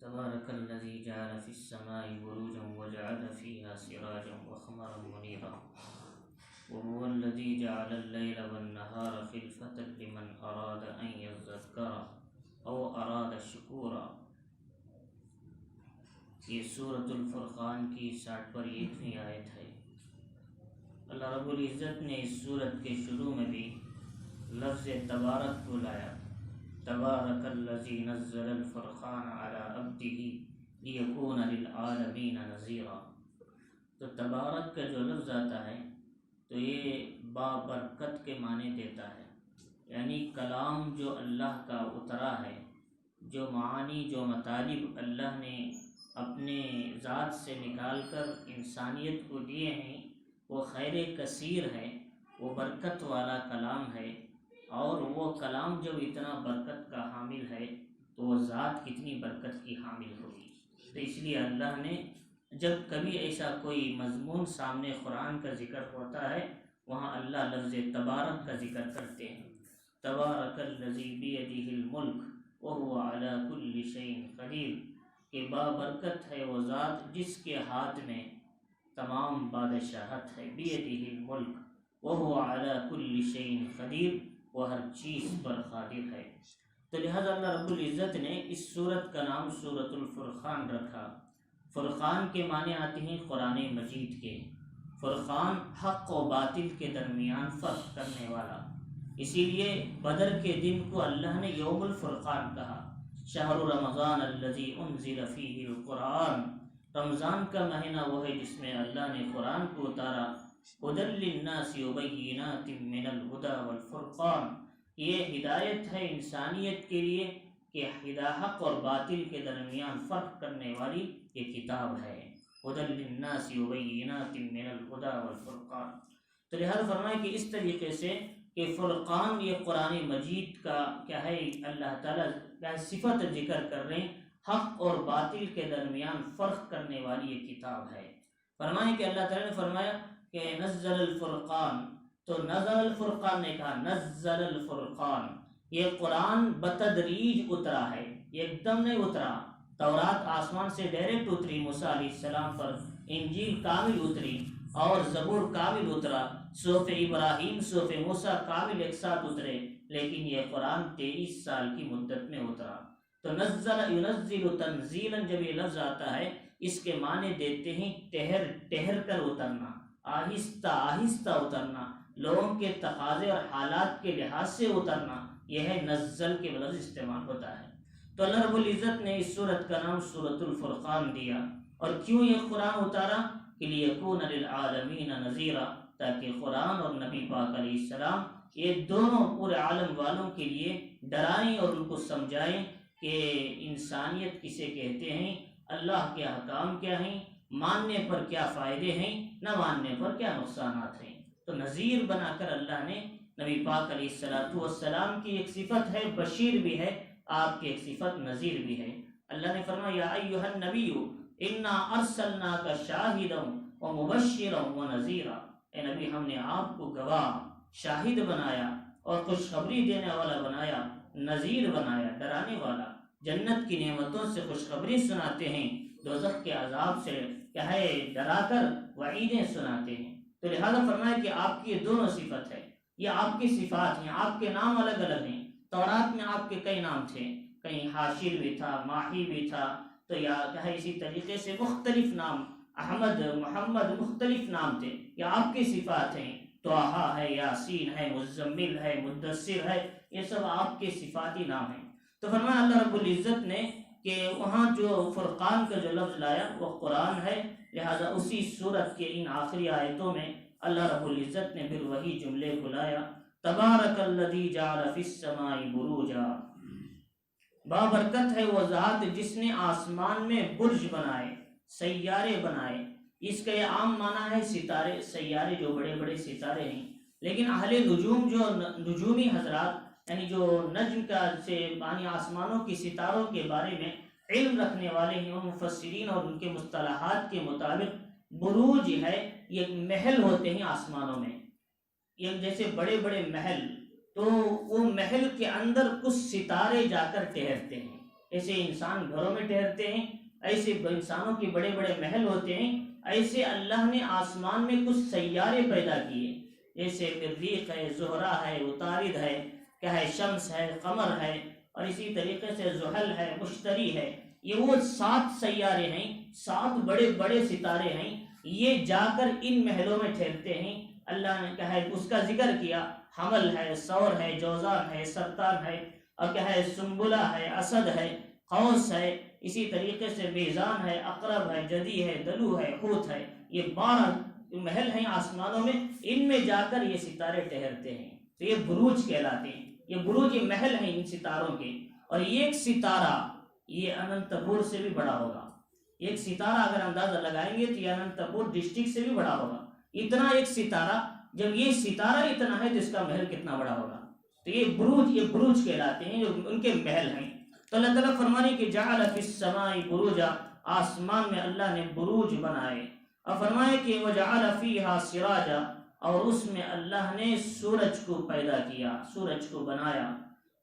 تبارك الذي جعل في السماء بروجا وجعل فيها سراجا وقمرا منيرا وهو الذي جعل الليل والنهار خلفة لمن أراد أن يذكر أو أراد شكورا. یہ سورۃ الفرقان کی 60 آیت ہے. اللہ رب العزت نے اس سورت کے شروع میں بھی لفظ تبارک کو لایا. تبارک الذی نزل الفرقان علی عبدہ لیکون للعالمین نذیرا. تو تبارک کا جو لفظ آتا ہے تو یہ بابرکت کے معنی دیتا ہے، یعنی کلام جو اللہ کا اترا ہے، جو معانی جو مطالب اللہ نے اپنے ذات سے نکال کر انسانیت کو دیے ہیں، وہ خیر کثیر ہے، وہ برکت والا کلام ہے. اور وہ کلام جب اتنا برکت کا حامل ہے تو وہ ذات کتنی برکت کی حامل ہوگی. تو اس لیے اللہ نے جب کبھی ایسا کوئی مضمون سامنے قرآن کا ذکر ہوتا ہے وہاں اللہ لفظ تبارک کا ذکر کرتے ہیں. تبارک الذی بیدہ الملک وہو علی کل شیء قدیر، کہ بابرکت ہے وہ ذات جس کے ہاتھ میں تمام بادشاہت ہے. بیدہ الملک وہو علی کل شیء قدیر، وہ ہر چیز پر قادر ہے. تو لہذا اللہ رب العزت نے اس سورت کا نام سورۃ الفرقان رکھا. فرقان کے معنی آتے ہیں قرآن مجید کے. فرقان حق و باطل کے درمیان فرق کرنے والا. اسی لیے بدر کے دن کو اللہ نے یوم الفرقان کہا. شہر رمضان الذی انزل فیہ القرآن، رمضان کا مہینہ وہ ہے جس میں اللہ نے قرآن کو اتارا. ھدی للناس وبینات من الھدی والفرقان، یہ ہدایت ہے انسانیت کے لیے کہ حق اور باطل کے درمیان فرق کرنے والی یہ کتاب ہے. ھدی للناس وبینات من الھدی والفرقان. تو لہذا فرمائے کہ اس طریقے سے کہ فرقان یہ قرآن مجید کا کیا ہے، اللہ تعالیٰ کیا صفت ذکر کر رہے ہیں، حق اور باطل کے درمیان فرق کرنے والی یہ کتاب ہے. فرمائے کہ اللہ تعالیٰ نے فرمایا کہ نزل الفرقان، تو نزل الفرقان نے کہا نزل الفرقان، یہ قرآن بتدریج اترا ہے، یہ ایک دم نہیں اترا. تورات آسمان سے ڈائریکٹ اتری موسیٰ علیہ السلام پر، انجیل کامل اتری اور زبور کامل اترا، صحف ابراہیم صحف موسیٰ کامل ایک ساتھ اترے، لیکن یہ قرآن 23 سال کی مدت میں اترا. تو نزل ینزل تنزیلا جب یہ لفظ آتا ہے اس کے معنی دیتے ہیں ٹہر کر اترنا، آہستہ آہستہ اترنا، لوگوں کے تقاضے اور حالات کے لحاظ سے اترنا. یہ ہے نزل کے لفظ استعمال ہوتا ہے. تو اللہ رب العزت نے اس سورت کا نام سورۃ الفرقان دیا. اور کیوں یہ قرآن اتارا؟ کہ لیکون للعالمین نذیرا، تاکہ قرآن اور نبی پاک علیہ السلام یہ دونوں پورے عالم والوں کے لیے ڈرائیں اور ان کو سمجھائیں کہ انسانیت کسے کہتے ہیں، اللہ کے احکام کیا ہیں، ماننے پر کیا فائدے ہیں، نہ ماننے پر کیا نقصانات ہیں. تو نذیر بنا کر اللہ نے نبی پاک علیہ السلام کی ایک صفت ہے بشیر بھی ہے، آپ کی ایک صفت نذیر بھی ہے. اللہ نے فرمایا یا ایھا النبی انا ارسلناک شاہدا ومبشرا ونذیرا، اے نبی ہم نے آپ کو گواہ شاہد بنایا اور خوشخبری دینے والا بنایا، نذیر بنایا ڈرانے والا. جنت کی نعمتوں سے خوشخبری سناتے ہیں، دوزخ کے عذاب سے کیا ہے ڈرا کر وعیدیں سناتے ہیں. تو لہذا فرمایا کہ آپ کی یہ دونوں صفت ہے، یہ آپ کی صفات ہیں. آپ کے نام الگ الگ ہیں. تورات میں آپ کے کئی نام تھے، کہیں حاشر بھی تھا، ماہی بھی تھا، تو یا کیا ہے اسی طریقے سے مختلف نام، احمد محمد مختلف نام تھے. یہ آپ کی صفات ہیں. طٰہٰ ہے، یاسین ہے، مزمل ہے، مدثر ہے، یہ سب آپ کے صفاتی نام ہیں. تو فرمایا اللہ رب العزت نے کہ وہاں جو فرقان کا جو لفظ لایا وہ قرآن ہے. لہذا اسی سورت کے ان آخری آیتوں میں اللہ رب العزت نے پھر وہی جملے کو لایا. تبارک الذی جعل فی السماء بروجا، بابرکت ہے وہ ذات جس نے آسمان میں برج بنائے، سیارے بنائے. اس کا یہ عام معنی ہے ستارے، سیارے جو بڑے بڑے ستارے ہیں. لیکن اہل نجوم جو نجومی حضرات یعنی جو نجم کا سے یعنی آسمانوں کی ستاروں کے بارے میں علم رکھنے والے ہیں، ان مفسرین اور ان کے مصطلحات کے مطابق بروج ہے یہ محل ہوتے ہیں آسمانوں میں، یہ جیسے بڑے بڑے محل، تو وہ محل کے اندر کچھ ستارے جا کر ٹھہرتے ہیں، ایسے انسان گھروں میں ٹھہرتے ہیں، ایسے انسانوں کے بڑے بڑے محل ہوتے ہیں، ایسے اللہ نے آسمان میں کچھ سیارے پیدا کیے، جیسے مریخ ہے، زہرہ ہے، عطارد ہے، کیا ہے، شمس ہے، قمر ہے، اور اسی طریقے سے زحل ہے، مشتری ہے، یہ وہ 7 سیارے ہیں، 7 بڑے بڑے ستارے ہیں، یہ جا کر ان محلوں میں ٹھہرتے ہیں۔ اللہ نے کہا ہے اس کا ذکر کیا، حمل ہے، ثور ہے، جوزان ہے، سرطان ہے، اور کیا ہے، سنبلہ ہے، اسد ہے، قوس ہے، اسی طریقے سے میزان ہے، اقرب ہے، جدی ہے، دلو ہے، حوت ہے، یہ 12 محل ہیں آسمانوں میں، ان میں جا کر یہ ستارے ٹھہرتے ہیں، تو یہ بروج کہلاتے ہیں، یہ بروج، یہ محل ہیں ان ستاروں کے۔ اور ایک ستارہ یہ اننت پور سے بھی بڑا ہوگا، ایک ستارہ اگر اندازہ لگائیں گے تو یہ اننت پور ڈسٹرکٹ سے بھی بڑا ہوگا، اتنا ایک ستارہ، جب یہ ستارہ اتنا ہے تو اس کا محل کتنا بڑا ہوگا، تو یہ بروج کہلاتے ہیں، جو ان کے محل ہیں۔ تو اللہ تعالیٰ فرمانے کہ جعل فی السماء بروجا، آسمان میں اللہ نے بروج بنائے، اور فرمائے کہ وجعل فیہا سراجا، اور اس میں اللہ نے سورج کو پیدا کیا، سورج کو بنایا۔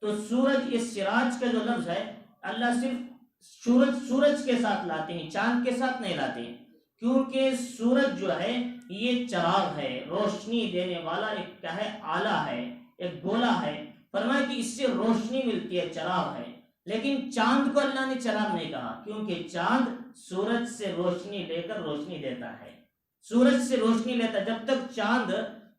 تو سورج، یہ سراج کا جو لفظ ہے اللہ صرف سورج کے ساتھ لاتے ہیں، چاند کے ساتھ نہیں لاتے ہیں، کیونکہ سورج جو ہے یہ چراغ ہے، روشنی دینے والا ایک کیا ہے، آلہ ہے، ایک گولا ہے، فرمایا کہ اس سے روشنی ملتی ہے، چراغ ہے۔ لیکن چاند کو اللہ نے چراغ نہیں کہا، کیونکہ چاند سورج سے روشنی لے کر روشنی دیتا ہے، سورج سے روشنی لیتا ہے، جب تک چاند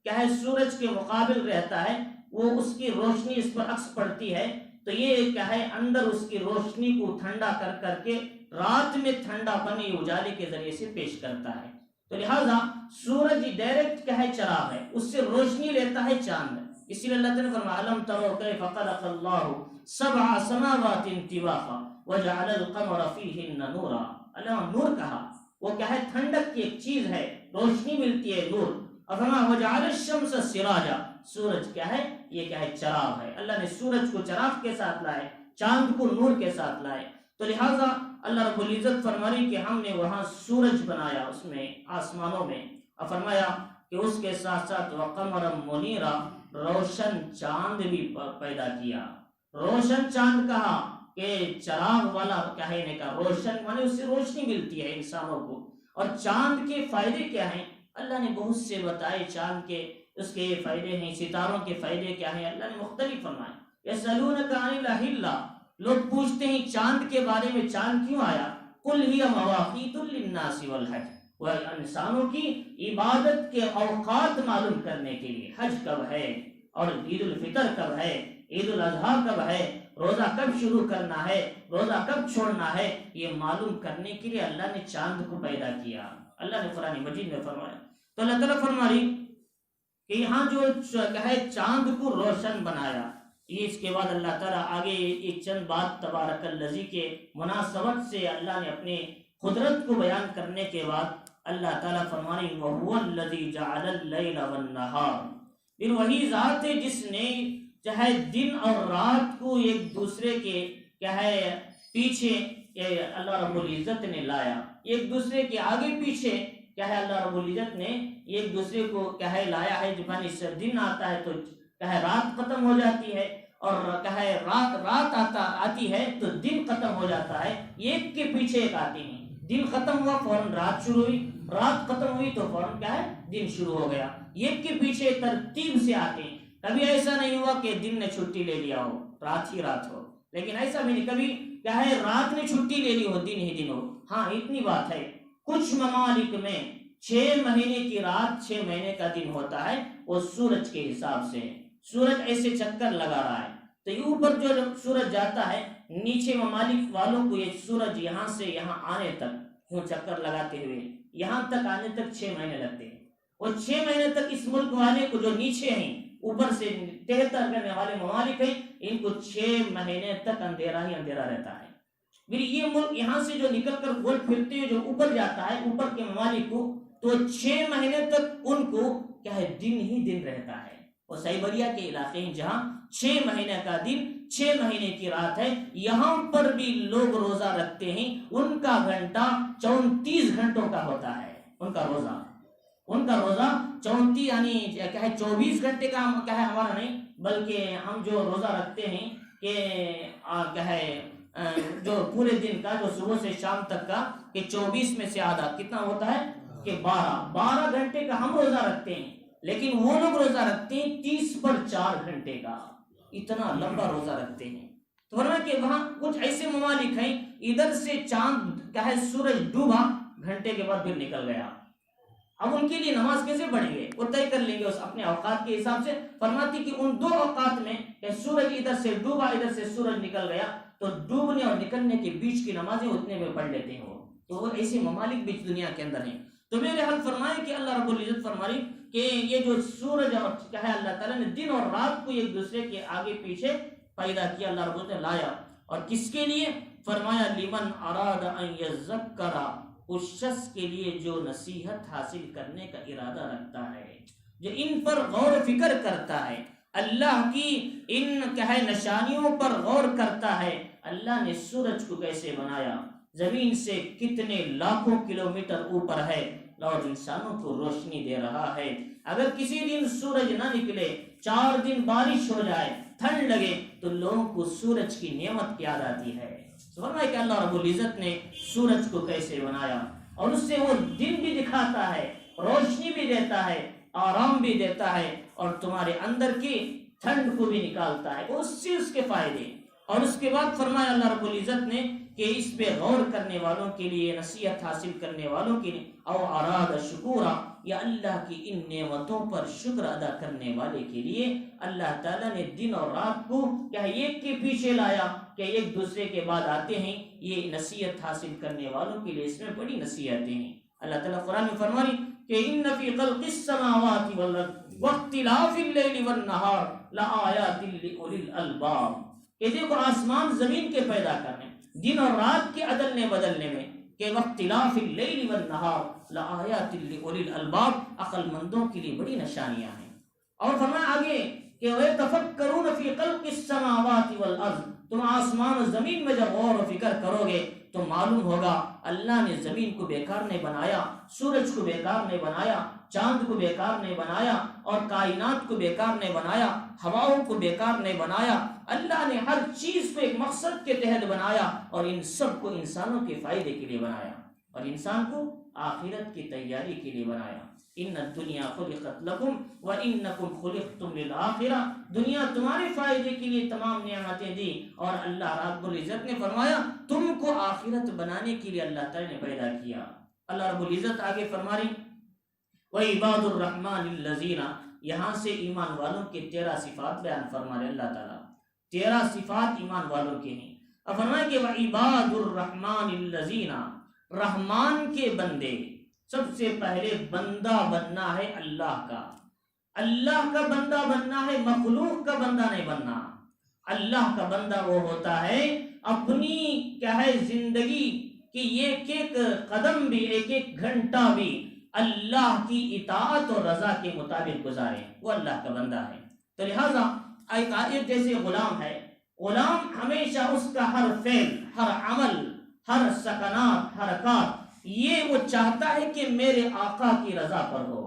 کیا ہے سورج کے مقابل رہتا ہے، وہ اس کی روشنی اس پر عکس پڑتی ہے، تو یہ کیا ہے اندر اس کی روشنی کو ٹھنڈا کر کر کے رات میں ٹھنڈا پن اجالے کے ذریعے سے پیش کرتا ہے۔ تو لہذا سورج ڈائریکٹ کیا ہے، چراغ ہے، اس سے روشنی لیتا ہے چاند، اسی لیے اللہ تعالیٰ نے فرمایا الم تروا کیف خلق اللہ 7 سماوات طباقا وجعل القمر فیہن نورا، اللہ نے نور کہا، وہ کیا ہے، ٹھنڈک کی ایک چیز ہے، روشنی ملتی ہے، نور۔ اور فرمایا وجعل الشمس سراجا، سورج کیا ہے، یہ کیا ہے، چراغ ہے، اللہ نے سورج کو چراغ کے ساتھ لائے، چاند کو نور کے ساتھ لائے۔ تو لہٰذا اللہ رب العزت فرمانے کہ ہم نے وہاں سورج بنایا، اس میں آسمانوں میں، اور فرمایا کہ اس کے ساتھ ساتھ وقمرا منیرا، روشن چاند بھی پیدا کیا۔ روشن چاند کہا کہ چراغ والا کہنے کا، روشن مانے اس سے روشنی ملتی ہے انسانوں کو۔ اور چاند کے فائدے کیا ہیں اللہ نے بہت سے بتائے، چاند کے اس کے فائدے ہیں، ستاروں کے فائدے کیا ہیں اللہ نے مختلف فرمائے۔ یسألونک عن الأہلہ، لوگ پوچھتے ہیں چاند کے بارے میں، چاند کیوں آیا؟ قل ہی مواقیت للناس والحج، وہ انسانوں کی عبادت کے اوقات معلوم کرنے کے لیے، حج کب ہے اور عید الفطر کب ہے، عید الاضحیٰ کب ہے، روزہ کب شروع کرنا ہے، روزہ کب چھوڑنا ہے، یہ معلوم کرنے کے لیے اللہ نے چاند کو پیدا کیا، اللہ نے قرآن مجید میں فرمایا۔ تو اللہ تعالیٰ فرمائی کہ یہاں جو ہے چاند کو روشن بنایا، یہ اس کے بعد اللہ تعالیٰ آگے ایک چند بات تبارک الذی کے مناسبت سے اللہ نے اپنے قدرت کو بیان کرنے کے بعد اللہ تعالیٰ فرمانے وَهُوَ الَّذِي جَعَلَ اللَّيْلَ وَالنَّهَارَ، پھر وہی ذات ہے جس نے چاہے دن اور رات کو ایک دوسرے کے کیا ہے پیچھے اللہ رب العزت نے لایا، ایک دوسرے کے آگے پیچھے کیا ہے اللہ رب العزت نے ایک دوسرے کو کیا ہے لایا ہے، جب سے دن آتا ہے تو کیا ہے رات ختم ہو جاتی ہے، اور کیا ہے رات آتی ہے تو دن ختم ہو جاتا ہے، ایک کے پیچھے ایک آتے ہیں، دن ختم ہوا فوراً رات شروع ہوئی، رات ختم ہوئی تو فوراً کیا ہے دن شروع ہو گیا، ایک کے پیچھے ترتیب سے آتے ہیں۔ کبھی ایسا نہیں ہوا کہ دن نے چھٹی لے لیا ہو، رات ہی رات ہو، لیکن ایسا بھی نہیں کبھی کیا ہے رات نے چھٹی لے لی ہو، دن ہی دن ہو۔ ہاں اتنی بات ہے، کچھ ممالک میں 6 مہینے کی رات 6 مہینے کا دن ہوتا ہے، وہ سورج کے حساب سے، سورج ایسے چکر لگا رہا ہے، تو یہ اوپر جو سورج جاتا ہے، نیچے ممالک والوں کو یہ سورج یہاں سے یہاں آنے تک وہ چکر لگاتے ہوئے یہاں تک آنے تک 6 مہینے لگتے ہیں، اور 6 مہینے تک اس ملک والے کو جو نیچے ہیں اوپر سے تہتر کرنے والے ممالک ہیں، ان کو 6 مہینے تک اندھیرا ہی اندھیرا رہتا ہے۔ پھر یہ ملک یہاں سے جو نکل کر گول پھرتے ہوئے جو اوپر جاتا ہے اوپر کے ممالک کو، تو 6 مہینے تک ان کو کیا ہے دن ہی دن رہتا ہے، اور سائبریا کے علاقے ہیں جہاں 6 مہینے کا دن 6 مہینے کی رات ہے، یہاں پر بھی لوگ روزہ رکھتے ہیں، ان کا گھنٹہ 34 گھنٹوں کا ہوتا ہے، ان کا روزہ 34 یعنی کیا ہے 24 گھنٹے کا کیا ہے ہمارا نہیں، بلکہ ہم جو روزہ رکھتے ہیں کہ کیا ہے جو پورے دن کا جو صبح سے شام تک کا کہ 24 میں سے آدھا کتنا ہوتا ہے کہ 12 گھنٹے کا ہم روزہ رکھتے ہیں، لیکن وہ لوگ روزہ رکھتے ہیں 30 پر 4 گھنٹے کا، اتنا لمبا روزہ رکھتے ہیں۔ تو فرمایا کہ وہاں کچھ ایسے ممالک ہیں ادھر سے چاند کیا ہے سورج ڈوبا گھنٹے کے بعد پھر نکل گیا، اب ان کے لیے نماز کیسے پڑھیں گے؟ وہ طے کر لیں گے اس اپنے اوقات کے حساب سے۔ فرماتی کہ ان 2 اوقات میں کہ سورج ادھر سے ڈوبا ادھر سے سورج نکل گیا تو ڈوبنے اور نکلنے کے بیچ کی نمازیں اتنے میں پڑھ لیتے ہیں وہ، تو وہ ایسے ممالک بھی دنیا کے اندر ہیں۔ تو میرے حل فرمائے کہ اللہ رب العزت فرمائی کہ یہ جو سورج اور کیا ہے اللہ تعالیٰ نے دن اور رات کو ایک دوسرے کے آگے پیچھے پیدا کیا، اللہ رب العزت نے لایا، اور کس کے لیے؟ فرمایا لمن اراد ان یذکر، اس شخص کے لیے جو نصیحت حاصل کرنے کا ارادہ رکھتا ہے، جو ان پر غور و فکر کرتا ہے، اللہ کی ان کیا ہے نشانیوں پر غور کرتا ہے۔ اللہ نے سورج کو کیسے بنایا، زمین سے کتنے لاکھوں کلومیٹر اوپر ہے اور انسانوں کو روشنی دے رہا ہے۔ اگر کسی دن سورج نہ نکلے، 4 دن بارش ہو جائے، ٹھنڈ لگے، تو لوگوں کو سورج کی نعمت یاد آتی ہے۔ فرمایا کہ اللہ رب العزت نے سورج کو کیسے بنایا، اور اس سے وہ دن بھی دکھاتا ہے، روشنی بھی دیتا ہے، آرام بھی دیتا ہے، اور تمہارے اندر کی ٹھنڈ کو بھی نکالتا ہے، اس سے اس کے فائدے۔ اور اس کے بعد فرمایا اللہ رب العزت نے کہ اس پہ غور کرنے والوں کے لیے، نصیحت حاصل کرنے والوں کے لیے، او اراد شکورا، یا اللہ کی ان نعمتوں پر شکر ادا کرنے والے کے لیے اللہ تعالیٰ نے دن اور رات کو کیا ایک کے پیچھے لایا کہ ایک دوسرے کے بعد آتے ہیں۔ یہ نصیحت حاصل کرنے والوں کے لیے اس میں بڑی نصیحتیں ہیں۔ اللہ تعالیٰ قرآن میں فرمائی کہ ان فی خلق السماوات والارض واختلاف اللیل والنہار لآیات لأولی الالباب، کہ دیکھو آسمان زمین کے پیدا کرنے، دن اور رات کے عدلنے بدلنے میں، کہ واختلاف اللیل والنہار لآیات لأولی الالباب، عقل مندوں کے لیے بڑی نشانیاں ہیں۔ اور فرمایا آگے کہ وَيَتَفَكَّرُونَ فِي خَلْقِ السَّمَاوَاتِ وَالْأَرْضِ، تم آسمان و زمین میں جب غور و فکر کرو گے تو معلوم ہوگا اللہ نے زمین کو بیکار نہیں بنایا، سورج کو بیکار نہیں بنایا، چاند کو بیکار نہیں بنایا، اور کائنات کو بیکار نہیں بنایا، ہواؤں کو بیکار نہیں بنایا۔ اللہ نے ہر چیز کو ایک مقصد کے تحت بنایا، اور ان سب کو انسانوں کے فائدے کے لیے بنایا، اور انسان کو آخرت کی تیاری کے لیے بنایا۔ ان الدنیا خلقت لکم وانکم خلقتم للآخرہ، دنیا تمہارے فائدے کے لیے تمام نعمتیں دی، اور اللہ رب العزت نے فرمایا تم کو آخرت بنانے کے لیے اللہ تعالی نے پیدا کیا۔ اللہ رب العزت آگے فرما رہی وعباد الرحمن الذین، یہاں سے ایمان والوں کے 13 صفات بیان فرما رہے اللہ تعالیٰ، 13 صفات ایمان والوں کے ہیں۔ اب فرمایا کہ وعباد الرحمن الذین، رحمان کے بندے، سب سے پہلے بندہ بننا ہے اللہ کا، اللہ کا بندہ بننا ہے، مخلوق کا بندہ نہیں بننا۔ اللہ کا بندہ وہ ہوتا ہے اپنی کیا ہے زندگی کی ایک ایک قدم بھی، ایک ایک گھنٹہ بھی اللہ کی اطاعت اور رضا کے مطابق گزارے، وہ اللہ کا بندہ ہے۔ تو لہٰذا ایک آیت جیسے غلام ہے، غلام ہمیشہ اس کا ہر فعل، ہر عمل، ہر سکنات، حرکات، یہ وہ چاہتا ہے کہ میرے آقا کی رضا پر ہو،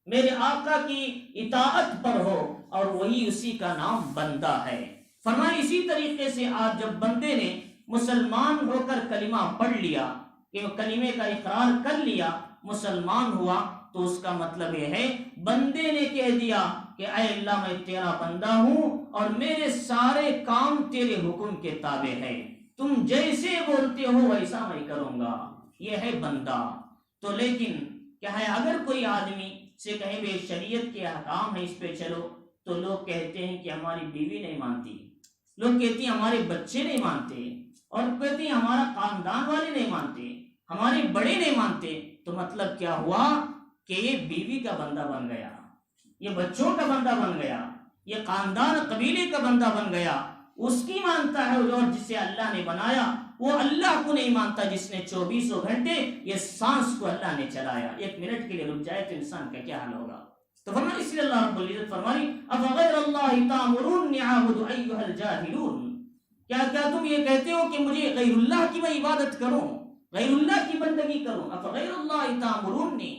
میرے آقا کی اطاعت پر ہو، اور وہی اسی کا نام بندہ ہے۔ فرمایا اسی طریقے سے آج جب بندے نے مسلمان ہو کر کلمہ پڑھ لیا، کہ وہ کلمے کا اقرار کر لیا، مسلمان ہوا، تو اس کا مطلب یہ ہے بندے نے کہہ دیا کہ اے اللہ میں تیرا بندہ ہوں، اور میرے سارے کام تیرے حکم کے تابع ہے، تم جیسے بولتے ہو ویسا میں کروں گا، یہ ہے بندہ۔ تو لیکن کیا ہے اگر کوئی آدمی سے کہیں بے شریعت کے احکام ہے اس پہ چلو، تو لوگ کہتے ہیں کہ ہماری بیوی نہیں مانتی، لوگ کہتے ہیں ہمارے بچے نہیں مانتے، اور کہتے ہیں ہمارا خاندان والے نہیں مانتے، ہمارے بڑے نہیں مانتے، تو مطلب کیا ہوا کہ یہ بیوی کا بندہ بن گیا، یہ بچوں کا بندہ بن گیا، یہ خاندان قبیلے کا بندہ بن گیا، اس کی مانتا ہے، اور جسے اللہ نے بنایا وہ اللہ کو نہیں مانتا، جس نے 24 گھنٹے یہ سانس کو اللہ نے چلایا، 1 منٹ کے لیے رک جائے تو انسان کا کیا حال ہوگا۔ تو فرمایا اس لیے اللہ رب العزت فرمائی افغیر اللہ تامرونی اعبد ایھا الجاہلون، کیا تم یہ کہتے ہو کہ مجھے غیر اللہ کی میں عبادت کروں؟ غیر اللہ کی بندگی کروں، افغیر اللہ تامرونی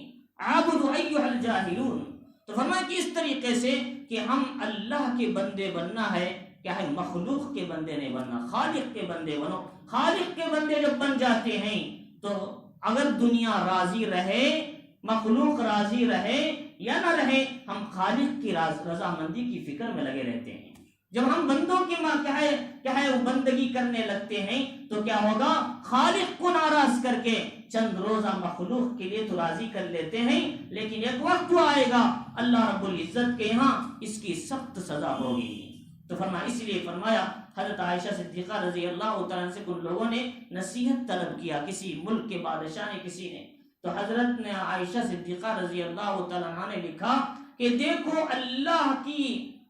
اعبد ایھا الجاہلون۔ تو فرمایا کہ اس طریقے سے کہ ہم اللہ کے بندے بننا ہے، کیا ہے، مخلوق کے بندے نہیں بننا، خالق کے بندے بنو۔ خالق کے بندے جب بن جاتے ہیں تو اگر دنیا راضی رہے، مخلوق راضی رہے یا نہ رہے، ہم خالق کی رضامندی کی فکر میں لگے رہتے ہیں۔ جب ہم بندوں کی کیا ہے وہ بندگی کرنے لگتے ہیں تو کیا ہوگا، خالق کو ناراض کر کے چند روزہ مخلوق کے لیے تو راضی کر لیتے ہیں، لیکن ایک وقت آئے گا اللہ رب العزت کے یہاں اس کی سخت سزا ہوگی۔ تو فرمایا، اس لیے فرمایا حضرت عائشہ صدیقہ رضی اللہ تعالیٰ عنہ سے ان لوگوں نے نصیحت طلب کیا، کسی ملک کے بادشاہ نے، کسی نے، تو حضرت نے عائشہ صدیقہ رضی اللہ تعالیٰ عنہ نے لکھا کہ دیکھو اللہ کی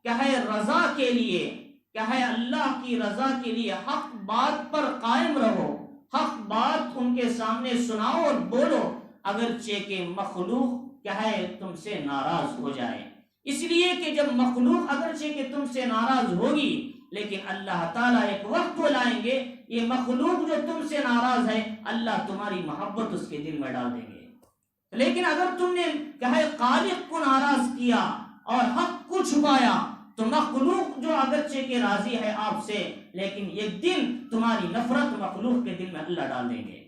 کیا ہے رضا کے لیے، کیا ہے اللہ کی رضا کے لیے حق بات پر قائم رہو، حق بات ان کے سامنے سناؤ اور بولو، اگرچہ کہ مخلوق کیا ہے تم سے ناراض ہو جائے۔ اس لیے کہ جب مخلوق اگرچہ کہ تم سے ناراض ہوگی، لیکن اللہ تعالیٰ ایک وقت لائیں گے، یہ مخلوق جو تم سے ناراض ہے اللہ تمہاری محبت اس کے دل میں ڈال دیں گے۔ لیکن اگر تم نے کیا ہے خالق کو ناراض کیا اور حق کو چھپایا تو مخلوق جو اگرچہ کہ راضی ہے آپ سے، لیکن ایک دن تمہاری نفرت مخلوق کے دل میں اللہ ڈال دیں گے۔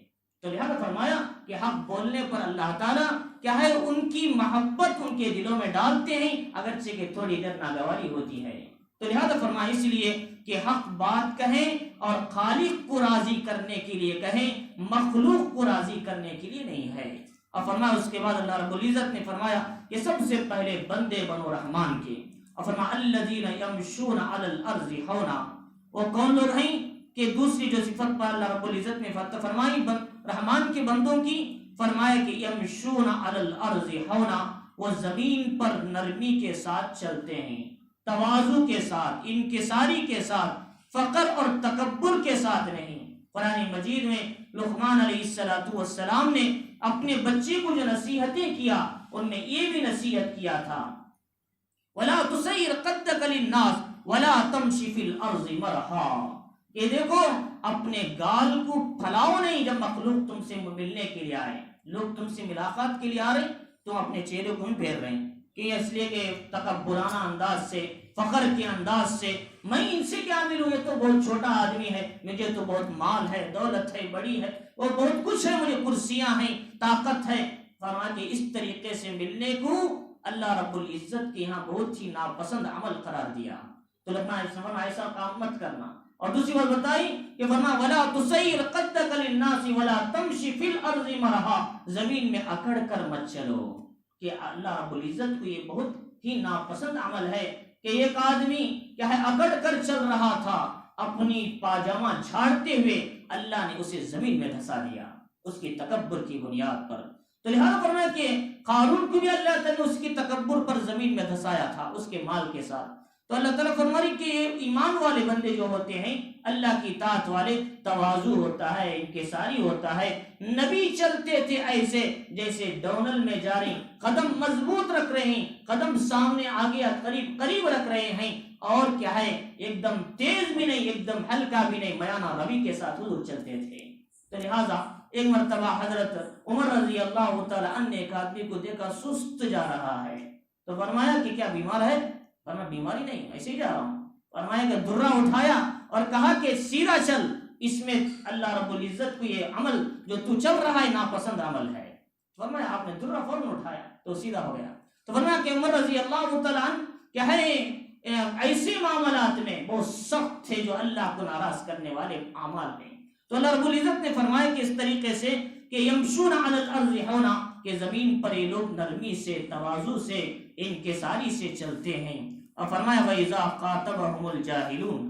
تو لہذا فرمایا کہ حق بولنے پر اللہ تعالیٰ کیا ہے ان کی محبت ان کے دلوں میں ڈالتے ہیں، اگرچہ کہ تھوڑی دیر ناگواری ہوتی ہے۔ تو لہذا فرمایا اس لیے کہ حق بات کہیں اور خالق کو راضی کرنے کے لیے کہیں، مخلوق کو راضی کرنے کے لیے نہیں ہے۔ اور فرمایا اس کے بعد اللہ رب العزت نے فرمایا کہ سب سے پہلے بندے بنو رحمان کے، اور فرمایا الذین یمشون علی الارض ہونا، وہ کون لوگ ہیں کہ دوسری جو صفت پر اللہ رب العزت نے فرمائی رحمان کے بندوں کی، فرمایا کہ یمشون علی الارض ہونا، وہ زمین پر نرمی کے ساتھ چلتے ہیں، تواضع کے ساتھ، انکساری کے ساتھ، فقر اور تکبر کے ساتھ نہیں۔ قرآن مجید میں لقمان علیہ السلام نے اپنے بچے کو جو نصیحتیں کیا ان میں یہ بھی نصیحت کیا تھا، وَلَا تُسَيِّرْ قَدَّكَ لِلنَّاسِ وَلَا تَمْشِ فِي الْأَرْضِ مَرَحًا، کہ دیکھو اپنے گال کو پھیلاؤ نہیں، جب مخلوق تم سے ملنے کے لیے آئے، لوگ تم سے ملاقات کے لیے آ رہے، تم اپنے چہرے کو ہی پھیر رہے ہیں کہ اس لیے کہ تکبرانہ انداز سے، فخر کے انداز سے، میں ان سے کیا ملوں، یہ تو بہت چھوٹا آدمی ہے، مجھے تو بہت مال ہے، دولت ہے، بڑی ہے، اور بہت کچھ ہے، مجھے کرسیاں ہیں، طاقت ہے۔ فرمایا کہ اس طریقے سے ملنے کو اللہ رب العزت کے یہاں بہت ہی ناپسند عمل قرار دیا۔ تو فرمایا ایسا کام مت کرنا۔ اور دوسری بات بتائی کہ فرمایا وَلَا تُسَيِّرْ قَدَّكَ لِلنَّاسِ وَلَا تَمْشِ فِي الْأَرْضِ مَرَحًا، زمین میں اکڑ کر مت چلو، کہ اللہ رب العزت کو یہ بہت ہی ناپسند عمل ہے کہ ایک آدمی کیا ہے اکڑ کر چل رہا تھا، اپنی پاجامہ جھاڑتے ہوئے اللہ نے اسے زمین میں دھسا دیا اس کی تکبر کی بنیاد پر۔ تو لہذا فرمایا کہ قارون کو بھی اللہ تعالیٰ نے اس کی تکبر پر زمین میں دھسایا تھا اس کے مال کے ساتھ۔ تو اللہ تعالیٰ فرمائی کہ ایمان والے بندے جو ہوتے ہیں، اللہ کی اطاعت والے، تواضع ہوتا ہے، انکساری ہوتا ہے۔ نبی چلتے تھے ایسے جیسے ڈونل میں جا رہے ہیں، قدم مضبوط رکھ رہے ہیں، قدم سامنے آگے قریب رکھ رہے ہیں، اور کیا ہے ایک دم تیز بھی نہیں، ایک دم ہلکا بھی نہیں، میانہ روی کے ساتھ حضور چلتے تھے۔ تو لہٰذا ایک مرتبہ حضرت عمر رضی اللہ تعالیٰ عنہ نے ایک آدمی کو دیکھا سست جا رہا ہے، تو فرمایا کہ کیا بیمار ہے؟ فرمایا بیماری نہیں، ایسے ہی جا رہا ہوں۔ فرمایا کہ درہ اٹھایا اور کہا کہ سیدھا چل، اس میں اللہ رب العزت کو یہ عمل جو تو چل رہا ہے ناپسند عمل ہے۔ فرمایا آپ نے درہ فوراً اٹھایا تو سیدھا ہو گیا۔ تو فرمایا کہ عمر رضی اللہ تعالیٰ عنہ کیا ہے ایسے معاملات میں بہت سخت تھے جو اللہ کو ناراض کرنے والے اعمال میں۔ تو اللہ رب العزت نے فرمایا کہ اس طریقے سے کہ یمشون علی الارض ہونا، کہ زمین پر یہ لوگ نرمی سے، تواضع سے، انکساری سے چلتے ہیں۔ اور فرمایا وَإِذَا خَاطَبَهُمُ الْجَاهِلُونَ،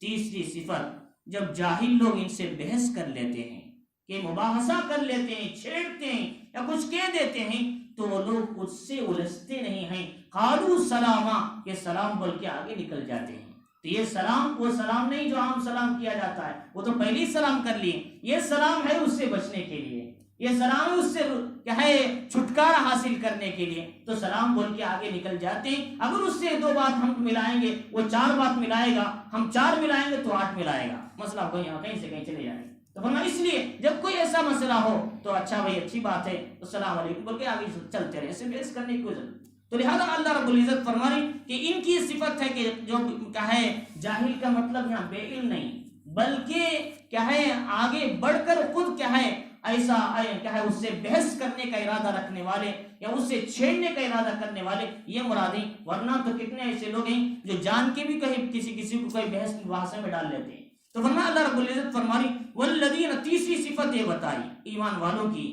تیسری صفت، جب جاہل لوگ ان سے بحث کر لیتے ہیں، کہ مباحثہ کر لیتے ہیں، چھیڑتے ہیں یا کچھ کہہ دیتے ہیں، تو وہ لوگ اس سے الجھتے نہیں ہیں، قالوا سلاما، کہ سلام بول کے آگے نکل جاتے ہیں۔ تو یہ سلام وہ سلام نہیں جو عام سلام کیا جاتا ہے، وہ تو پہلے ہی سلام کر لیے، یہ سلام ہے اس سے بچنے کے لیے، یہ سلام ہے اس سے کیا ہے چھٹکارا حاصل کرنے کے لیے، تو سلام بول کے آگے نکل جاتے ہیں۔ اگر اس سے 2 بات ہم ملائیں گے وہ 4 بات ملائے گا، ہم 4 ملائیں گے تو 8 ملائے گا، مسئلہ کہیں سے کہیں چلے جائیں گے۔ تو فرمایا اس لیے جب کوئی ایسا مسئلہ ہو تو اچھا بھائی اچھی بات ہے السلام علیکم بول کے آگے چلتے رہے، ایسے بحث کرنے کی کوئی ضرورت۔ تو لہذا اللہ رب العزت فرما رہی کہ ان کی صفت ہے کہ جو کیا ہے جاہل کا مطلب یہاں بے علم نہیں، بلکہ کیا ہے آگے بڑھ کر خود کیا ہے ایسا کیا ہے اس سے بحث کرنے کا ارادہ رکھنے والے یا اس سے چھیڑنے کا ارادہ کرنے والے یہ مراد ہیں۔ ورنہ تو کتنے ایسے لوگ ہیں جو جان کے بھی کہیں کسی کو کوئی بحث مباحثے میں ڈال لیتے ہیں۔ تو فرمایا اللہ رب العزت فرما رہی والذین، تیسری صفت یہ بتائی ایمان والوں کی،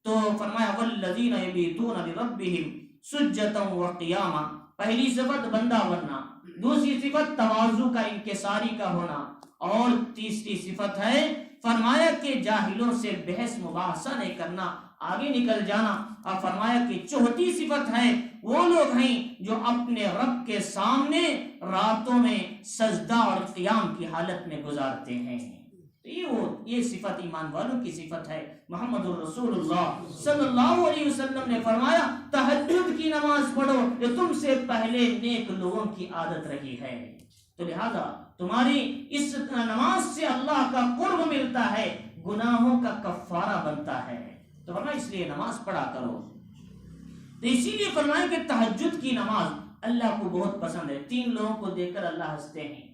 تو فرمایا والذین یبیتون لربہم سجدا وقیاما، پہلی صفت بندہ بننا، دوسری صفت تواضع کا انکساری کا ہونا، اور تیسری صفت ہے فرمایا کہ جاہلوں سے بحث مباحثہ نہیں کرنا، آگے نکل جانا۔ اور فرمایا کہ چوتھی صفت ہے وہ لوگ ہیں جو اپنے رب کے سامنے راتوں میں سجدہ اور قیام کی حالت میں گزارتے ہیں۔ یہ صفت ایمان والوں کی صفت ہے۔ محمد الرسول اللہ صلی اللہ علیہ وسلم نے فرمایا تہجد کی نماز پڑھو جو تم سے پہلے نیک لوگوں کی عادت رہی ہے۔ تو لہذا تمہاری اس نماز سے اللہ کا قرب ملتا ہے، گناہوں کا کفارہ بنتا ہے۔ تو فرمایا اس لیے نماز پڑھا کرو۔ تو اسی لیے فرمایا کہ تہجد کی نماز اللہ کو بہت پسند ہے۔ تین لوگوں کو دیکھ کر اللہ ہنستے ہیں،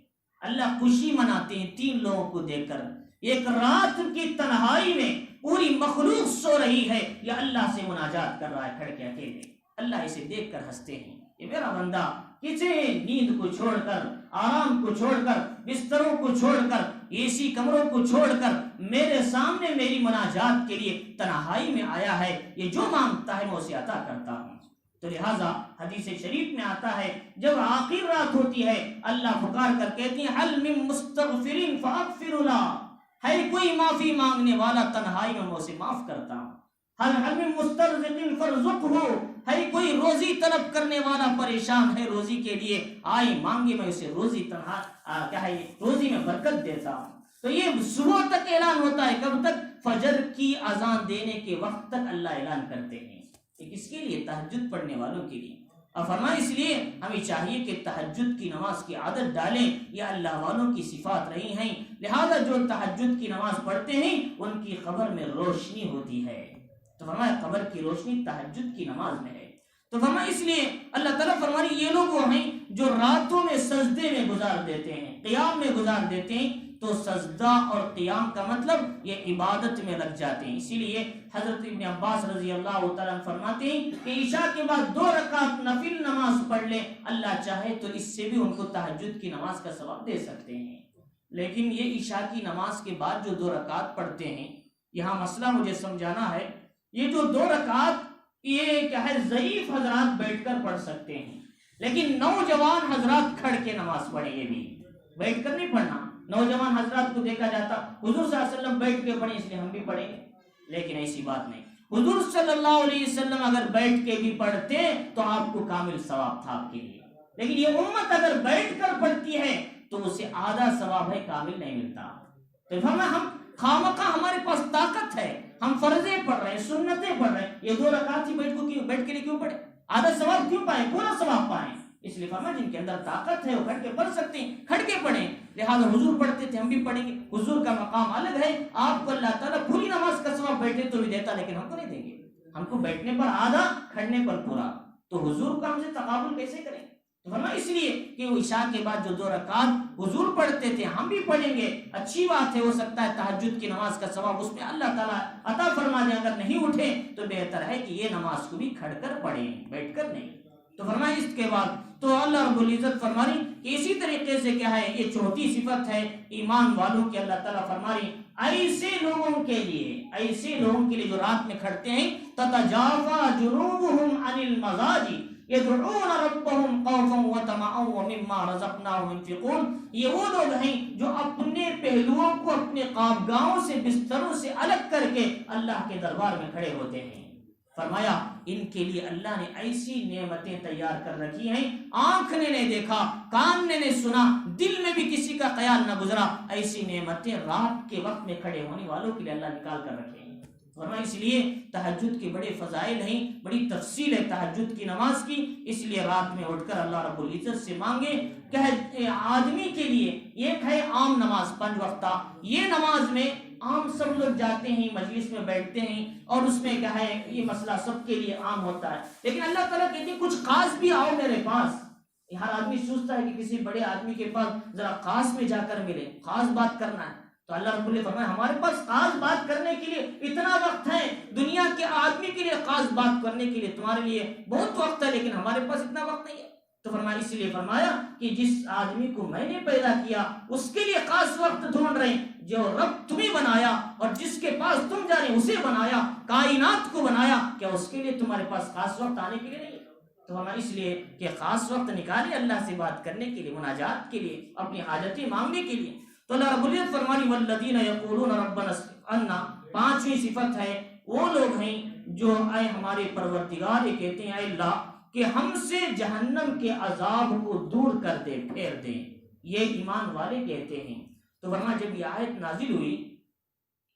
اللہ خوشی مناتے ہیں تین لوگوں کو دیکھ کر۔ ایک رات کی تنہائی میں پوری مخلوق سو رہی ہے، یا اللہ سے مناجات کر رہا ہے کھڑ کے اکیلے، اللہ اسے دیکھ کر ہنستے ہیں۔ یہ میرا بندہ کسی نیند کو چھوڑ کر، آرام کو چھوڑ کر، بستروں کو چھوڑ کر، اے سی کمروں کو چھوڑ کر میرے سامنے میری مناجات کے لیے تنہائی میں آیا ہے، یہ جو مانگتا ہے میں اسے عطا کرتا ہوں۔ تو لہٰذا حدیث شریف میں آتا ہے جب آخر رات ہوتی ہے اللہ پکار کر کہتی ہیں حل من مستغفر فاغفر له، ہے کوئی معافی مانگنے والا تنہائی میں اسے معاف کرتا ہوں۔ حل من مسترزق فارزقه، ہے کوئی روزی طلب کرنے والا پریشان ہے روزی کے لیے، آئے مانگے میں اسے روزی کیا ہے روزی میں برکت دیتا ہوں۔ تو یہ صبح تک اعلان ہوتا ہے، کب تک؟ فجر کی اذان دینے کے وقت تک اللہ اعلان کرتے ہیں۔ کس کے لیے؟ تہجد پڑھنے والوں کے لیے۔ اور فرمایا اس لیے ہمیں چاہیے کہ تہجد کی نماز کی عادت ڈالیں، یہ اللہ والوں کی صفات رہی ہیں، لہذا جو تہجد کی نماز پڑھتے ہیں ان کی قبر میں روشنی ہوتی ہے۔ تو فرمایا قبر کی روشنی تہجد کی نماز میں ہے۔ تو فرمایا اس لیے اللہ تعالیٰ فرمایا یہ لوگ وہ ہیں جو راتوں میں سجدے میں گزار دیتے ہیں، قیام میں گزار دیتے ہیں۔ تو سجدہ اور قیام کا مطلب یہ عبادت میں لگ جاتے ہیں۔ اسی لیے حضرت ابن عباس رضی اللہ تعالیٰ فرماتے ہیں کہ عشاء کے بعد 2 رکعت نفل نماز پڑھ لیں، اللہ چاہے تو اس سے بھی ان کو تہجد کی نماز کا ثواب دے سکتے ہیں۔ لیکن یہ عشاء کی نماز کے بعد جو 2 رکعت پڑھتے ہیں، یہاں مسئلہ مجھے سمجھانا ہے، یہ جو 2 رکعت یہ کیا ہے ضعیف حضرات بیٹھ کر پڑھ سکتے ہیں، لیکن نوجوان حضرات کھڑ کے نماز پڑھیں، یہ بھی بیٹھ کر نہیں پڑھنا۔ نوجوان حضرات کو دیکھا جاتا حضور صلی اللہ علیہ وسلم بیٹھ کے پڑھیں اس لیے ہم بھی پڑھیں گے، لیکن ایسی بات نہیں۔ حضور صلی اللہ علیہ وسلم اگر بیٹھ کے بھی پڑھتے تو آپ کو کامل ثواب تھا آپ کے لیے، لیکن یہ امت اگر بیٹھ کر پڑھتی ہے تو اسے آدھا ثواب ہے، کامل نہیں ملتا۔ تو فرمایا ہم خامخواہ ہمارے پاس طاقت ہے، ہم فرضیں پڑھ رہے ہیں، سنتیں پڑھ رہے ہیں، یہ 2 رکعت ہی بیٹھ کے لیے کیوں پڑھے؟ آدھا ثواب کیوں پائیں؟ پورا ثواب پائیں۔ اس لیے فرمایا جن کے اندر طاقت ہے وہ کھڑ کے پڑھ سکتے ہیں، کھڑ کے پڑھیں۔ لہٰذا حضور پڑھتے تھے ہم بھی پڑھیں گے، حضور کا مقام الگ ہے، آپ کو اللہ تعالیٰ پوری نماز کا ثواب بیٹھے تو بھی دیتا، لیکن ہم کو نہیں دیں گے، ہم کو بیٹھنے پر آدھا، کھڑنے پر پورا۔ تو حضور کا ہم سے تقابل کیسے کریں؟ تو فرمایا اس لیے کہ وہ عشاء کے بعد جو 2 رکعت حضور پڑھتے تھے ہم بھی پڑھیں گے، اچھی بات ہے، ہو سکتا ہے تہجد کی نماز کا ثواب اس میں اللہ تعالیٰ عطا فرما دے، اگر نہیں اٹھے تو بہتر ہے کہ یہ نماز کو بھی کھڑ کر پڑھیں، بیٹھ کر نہیں۔ تو فرمایا اس کے بعد تو اللہ رب العزت فرماری کہ اسی طریقے سے کیا ہے یہ چوتھی صفت ہے ایمان والوں کی، اللہ تعالیٰ فرماری ایسے لوگوں کے لیے جو رات میں کھڑتے ہیں تتجافا جنوبهم عن المضاجع يدعون ربهم خوفا وطمعا ومما رزقناهم ينفقون، یہ وہ لوگ ہیں جو اپنے پہلوؤں کو اپنے خوابگاہوں سے بستروں سے الگ کر کے اللہ کے دربار میں کھڑے ہوتے ہیں۔ فرمایا ان کے لیے اللہ نے ایسی نعمتیں تیار کر رکھی ہیں، آنکھ نے نہیں دیکھا، کان نے نہیں سنا، دل میں بھی کسی کا خیال نہ گزرا، ایسی نعمتیں رات کے وقت میں کھڑے ہونے والوں کے لیے اللہ نکال کر رکھے ہیں۔ فرمایا اس لیے تہجد کے بڑے فضائل ہیں، بڑی تفصیل ہے تہجد کی نماز کی، اس لیے رات میں اٹھ کر اللہ رب العزت سے مانگے کہ آدمی کے لیے ایک ہے عام نماز 5 وقتہ، یہ نماز میں عام سب لوگ جاتے ہیں مجلس میں بیٹھتے ہیں اور اس میں کیا ہے یہ مسئلہ سب کے لیے عام ہوتا ہے، لیکن اللہ تعالیٰ کہتے ہیں کچھ خاص بھی آؤ میرے پاس۔ ہر آدمی سوچتا ہے کہ کسی بڑے آدمی کے پاس ذرا خاص میں جا کر ملے، خاص بات کرنا ہے، تو اللہ رب العزت فرمایا ہمارے پاس خاص بات کرنے کے لیے اتنا وقت ہے، دنیا کے آدمی کے لیے خاص بات کرنے کے لیے تمہارے لیے بہت وقت ہے، لیکن ہمارے پاس اتنا وقت نہیں ہے۔ تو فرمایا اس لیے فرمایا کہ جس آدمی کو میں نے پیدا کیا اس کے لیے خاص وقت ڈھونڈ رہے ہیں، جو رب تمہیں بنایا اور جس کے پاس تم جا رہے اسے بنایا، کائنات کو بنایا، کیا اس کے لیے تمہارے پاس خاص وقت آنے کے لیے نہیں ہے؟ تو ہمیں اس لیے کہ خاص وقت نکالے اللہ سے بات کرنے کے لیے، مناجات کے لیے، اپنی حاجتیں مانگنے کے لیے۔ تو اللہ رب العزت فرمانی والذین یقولون ربنا اصرف عنا، پانچویں صفت ہے وہ لوگ ہیں جو اے ہمارے پروردگار یہ کہتے ہیں اے اللہ کہ ہم سے جہنم کے عذاب کو دور کر دے، پھیر دے، یہ ایمان والے کہتے ہیں۔ تو ورنہ جب یہ آیت نازل ہوئی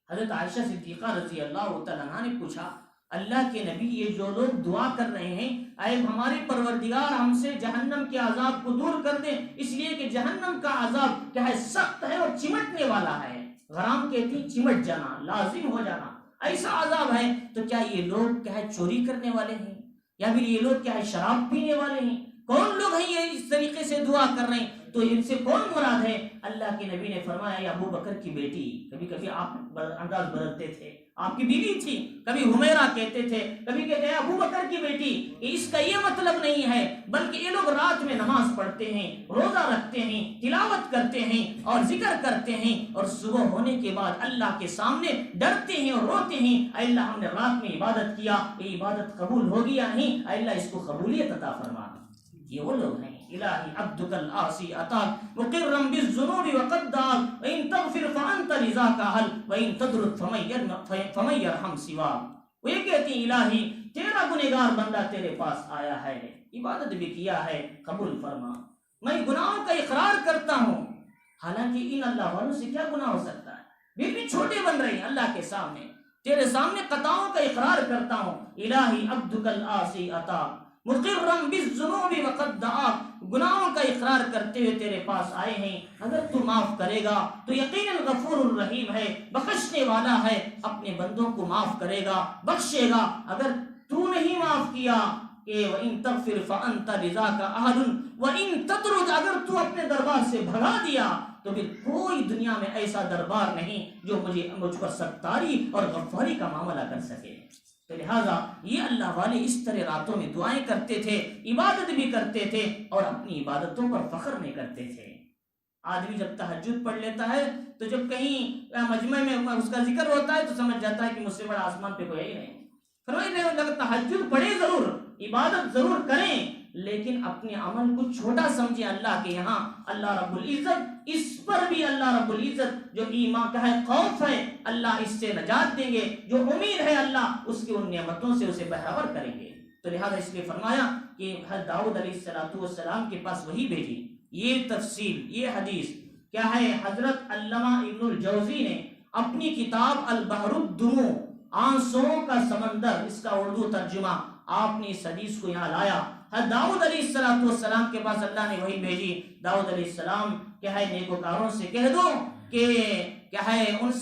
حضرت عائشہ صدیقہ رضی اللہ تعالیٰ عنہ نے پوچھا اللہ کے نبی یہ جو لوگ دعا کر رہے ہیں اے ہمارے پروردگار ہم سے جہنم کے عذاب کو دور کر دیں، اس لیے کہ جہنم کا عذاب کیا ہے سخت ہے اور چمٹنے والا ہے، غرام کہتی ہیں چمٹ جانا، لازم ہو جانا، ایسا عذاب ہے، تو کیا یہ لوگ کیا ہے چوری کرنے والے ہیں یا پھر یہ لوگ کیا ہے شراب پینے والے ہیں؟ کون لوگ ہیں یہ اس طریقے سے دعا کر رہے ہیں؟ تو ان سے کون مراد ہے؟ اللہ کے نبی نے فرمایا یہ ابو بکر کی بیٹی، کبھی کبھی آپ انداز بدلتے تھے، آپ کی بیوی تھی، کبھی حمیرہ کہتے تھے، کبھی کہتے ہیں ابو بکر کی بیٹی۔ اس کا یہ مطلب نہیں ہے، بلکہ یہ لوگ رات میں نماز پڑھتے ہیں، روزہ رکھتے ہیں، تلاوت کرتے ہیں اور ذکر کرتے ہیں، اور صبح ہونے کے بعد اللہ کے سامنے ڈرتے ہیں اور روتے ہیں اے اللہ ہم نے رات میں عبادت کیا، یہ عبادت قبول ہوگی یا نہیں، اے اللہ اس کو قبولیت عطا فرما۔ یہ وہ لوگ ہیں الہی عبدک العاصی اتاک مقرا بالذنوب وقد دعاک وان تغفر فانت لذاک اہل وان تدرک فمن یرحم سواک۔ وہ یہ کہتی ہیں الہی تیرا گنہگار بندہ تیرے پاس آیا ہے، عبادت بھی کیا ہے، قبول فرما، میں گناہوں کا اقرار کرتا ہوں، حالانکہ ان اللہ والوں سے کیا گناہ ہو سکتا ہے، بھی چھوٹے بن رہے ہیں اللہ کے سامنے، تیرے سامنے خطاؤں کا اقرار کرتا ہوں، الہی عبدک العاصی اتاک مقرم بالذنوب وقد دعاک، گناہوں کا اقرار کرتے ہوئے تیرے پاس آئے ہیں، اگر تو معاف کرے گا تو یقیناً غفور الرحیم ہے، بخشنے والا ہے، اپنے بندوں کو معاف کرے گا، بخشے گا، اگر تو نہیں معاف کیا کہ وَإِن تَغْفِرْ فَأَنْتَ لِذَاكَ أَحَدٌ وَإِن تَطْرُدْ، اگر تو اپنے دربار سے بھگا دیا تو پھر کوئی دنیا میں ایسا دربار نہیں جو مجھ پر ستاری اور غفاری کا معاملہ کر سکے۔ تو لہٰذا یہ اللہ والے اس طرح راتوں میں دعائیں کرتے تھے، عبادت بھی کرتے تھے اور اپنی عبادتوں پر فخر نہیں کرتے تھے۔ آدمی جب تہجد پڑھ لیتا ہے تو جب کہیں مجمع میں اس کا ذکر ہوتا ہے تو سمجھ جاتا ہے کہ مجھ سے بڑا آسمان پہ کوئی نہیں۔ فرمایا تہجد پڑھے ضرور، عبادت ضرور کریں، لیکن اپنے عمل کو چھوٹا سمجھیں اللہ کے یہاں۔ اللہ رب العزت اس پر بھی اللہ رب العزت جو ایمان کا ہے خوف ہے اللہ اس سے نجات دیں گے، جو امید ہے اللہ اس کی ان نعمتوں سے اسے بہرور کریں گے۔ تو لہذا اس لیے فرمایا کہ حضرت داؤد علیہ السلام کے پاس وہی بھیجی۔ یہ تفصیل یہ حدیث کیا ہے حضرت علامہ ابن الجوزی نے اپنی کتاب البحر الدموع آنسوؤں کا سمندر، اس کا اردو ترجمہ آپ نے اس حدیث کو یہاں لایا۔ داؤد علیہ السلام کے پاس اللہ نے وہی بھیجی۔ داؤد علیہ السلام کیا ہے نیکوکاروں سے کہہ دو کہ کیا ہے ان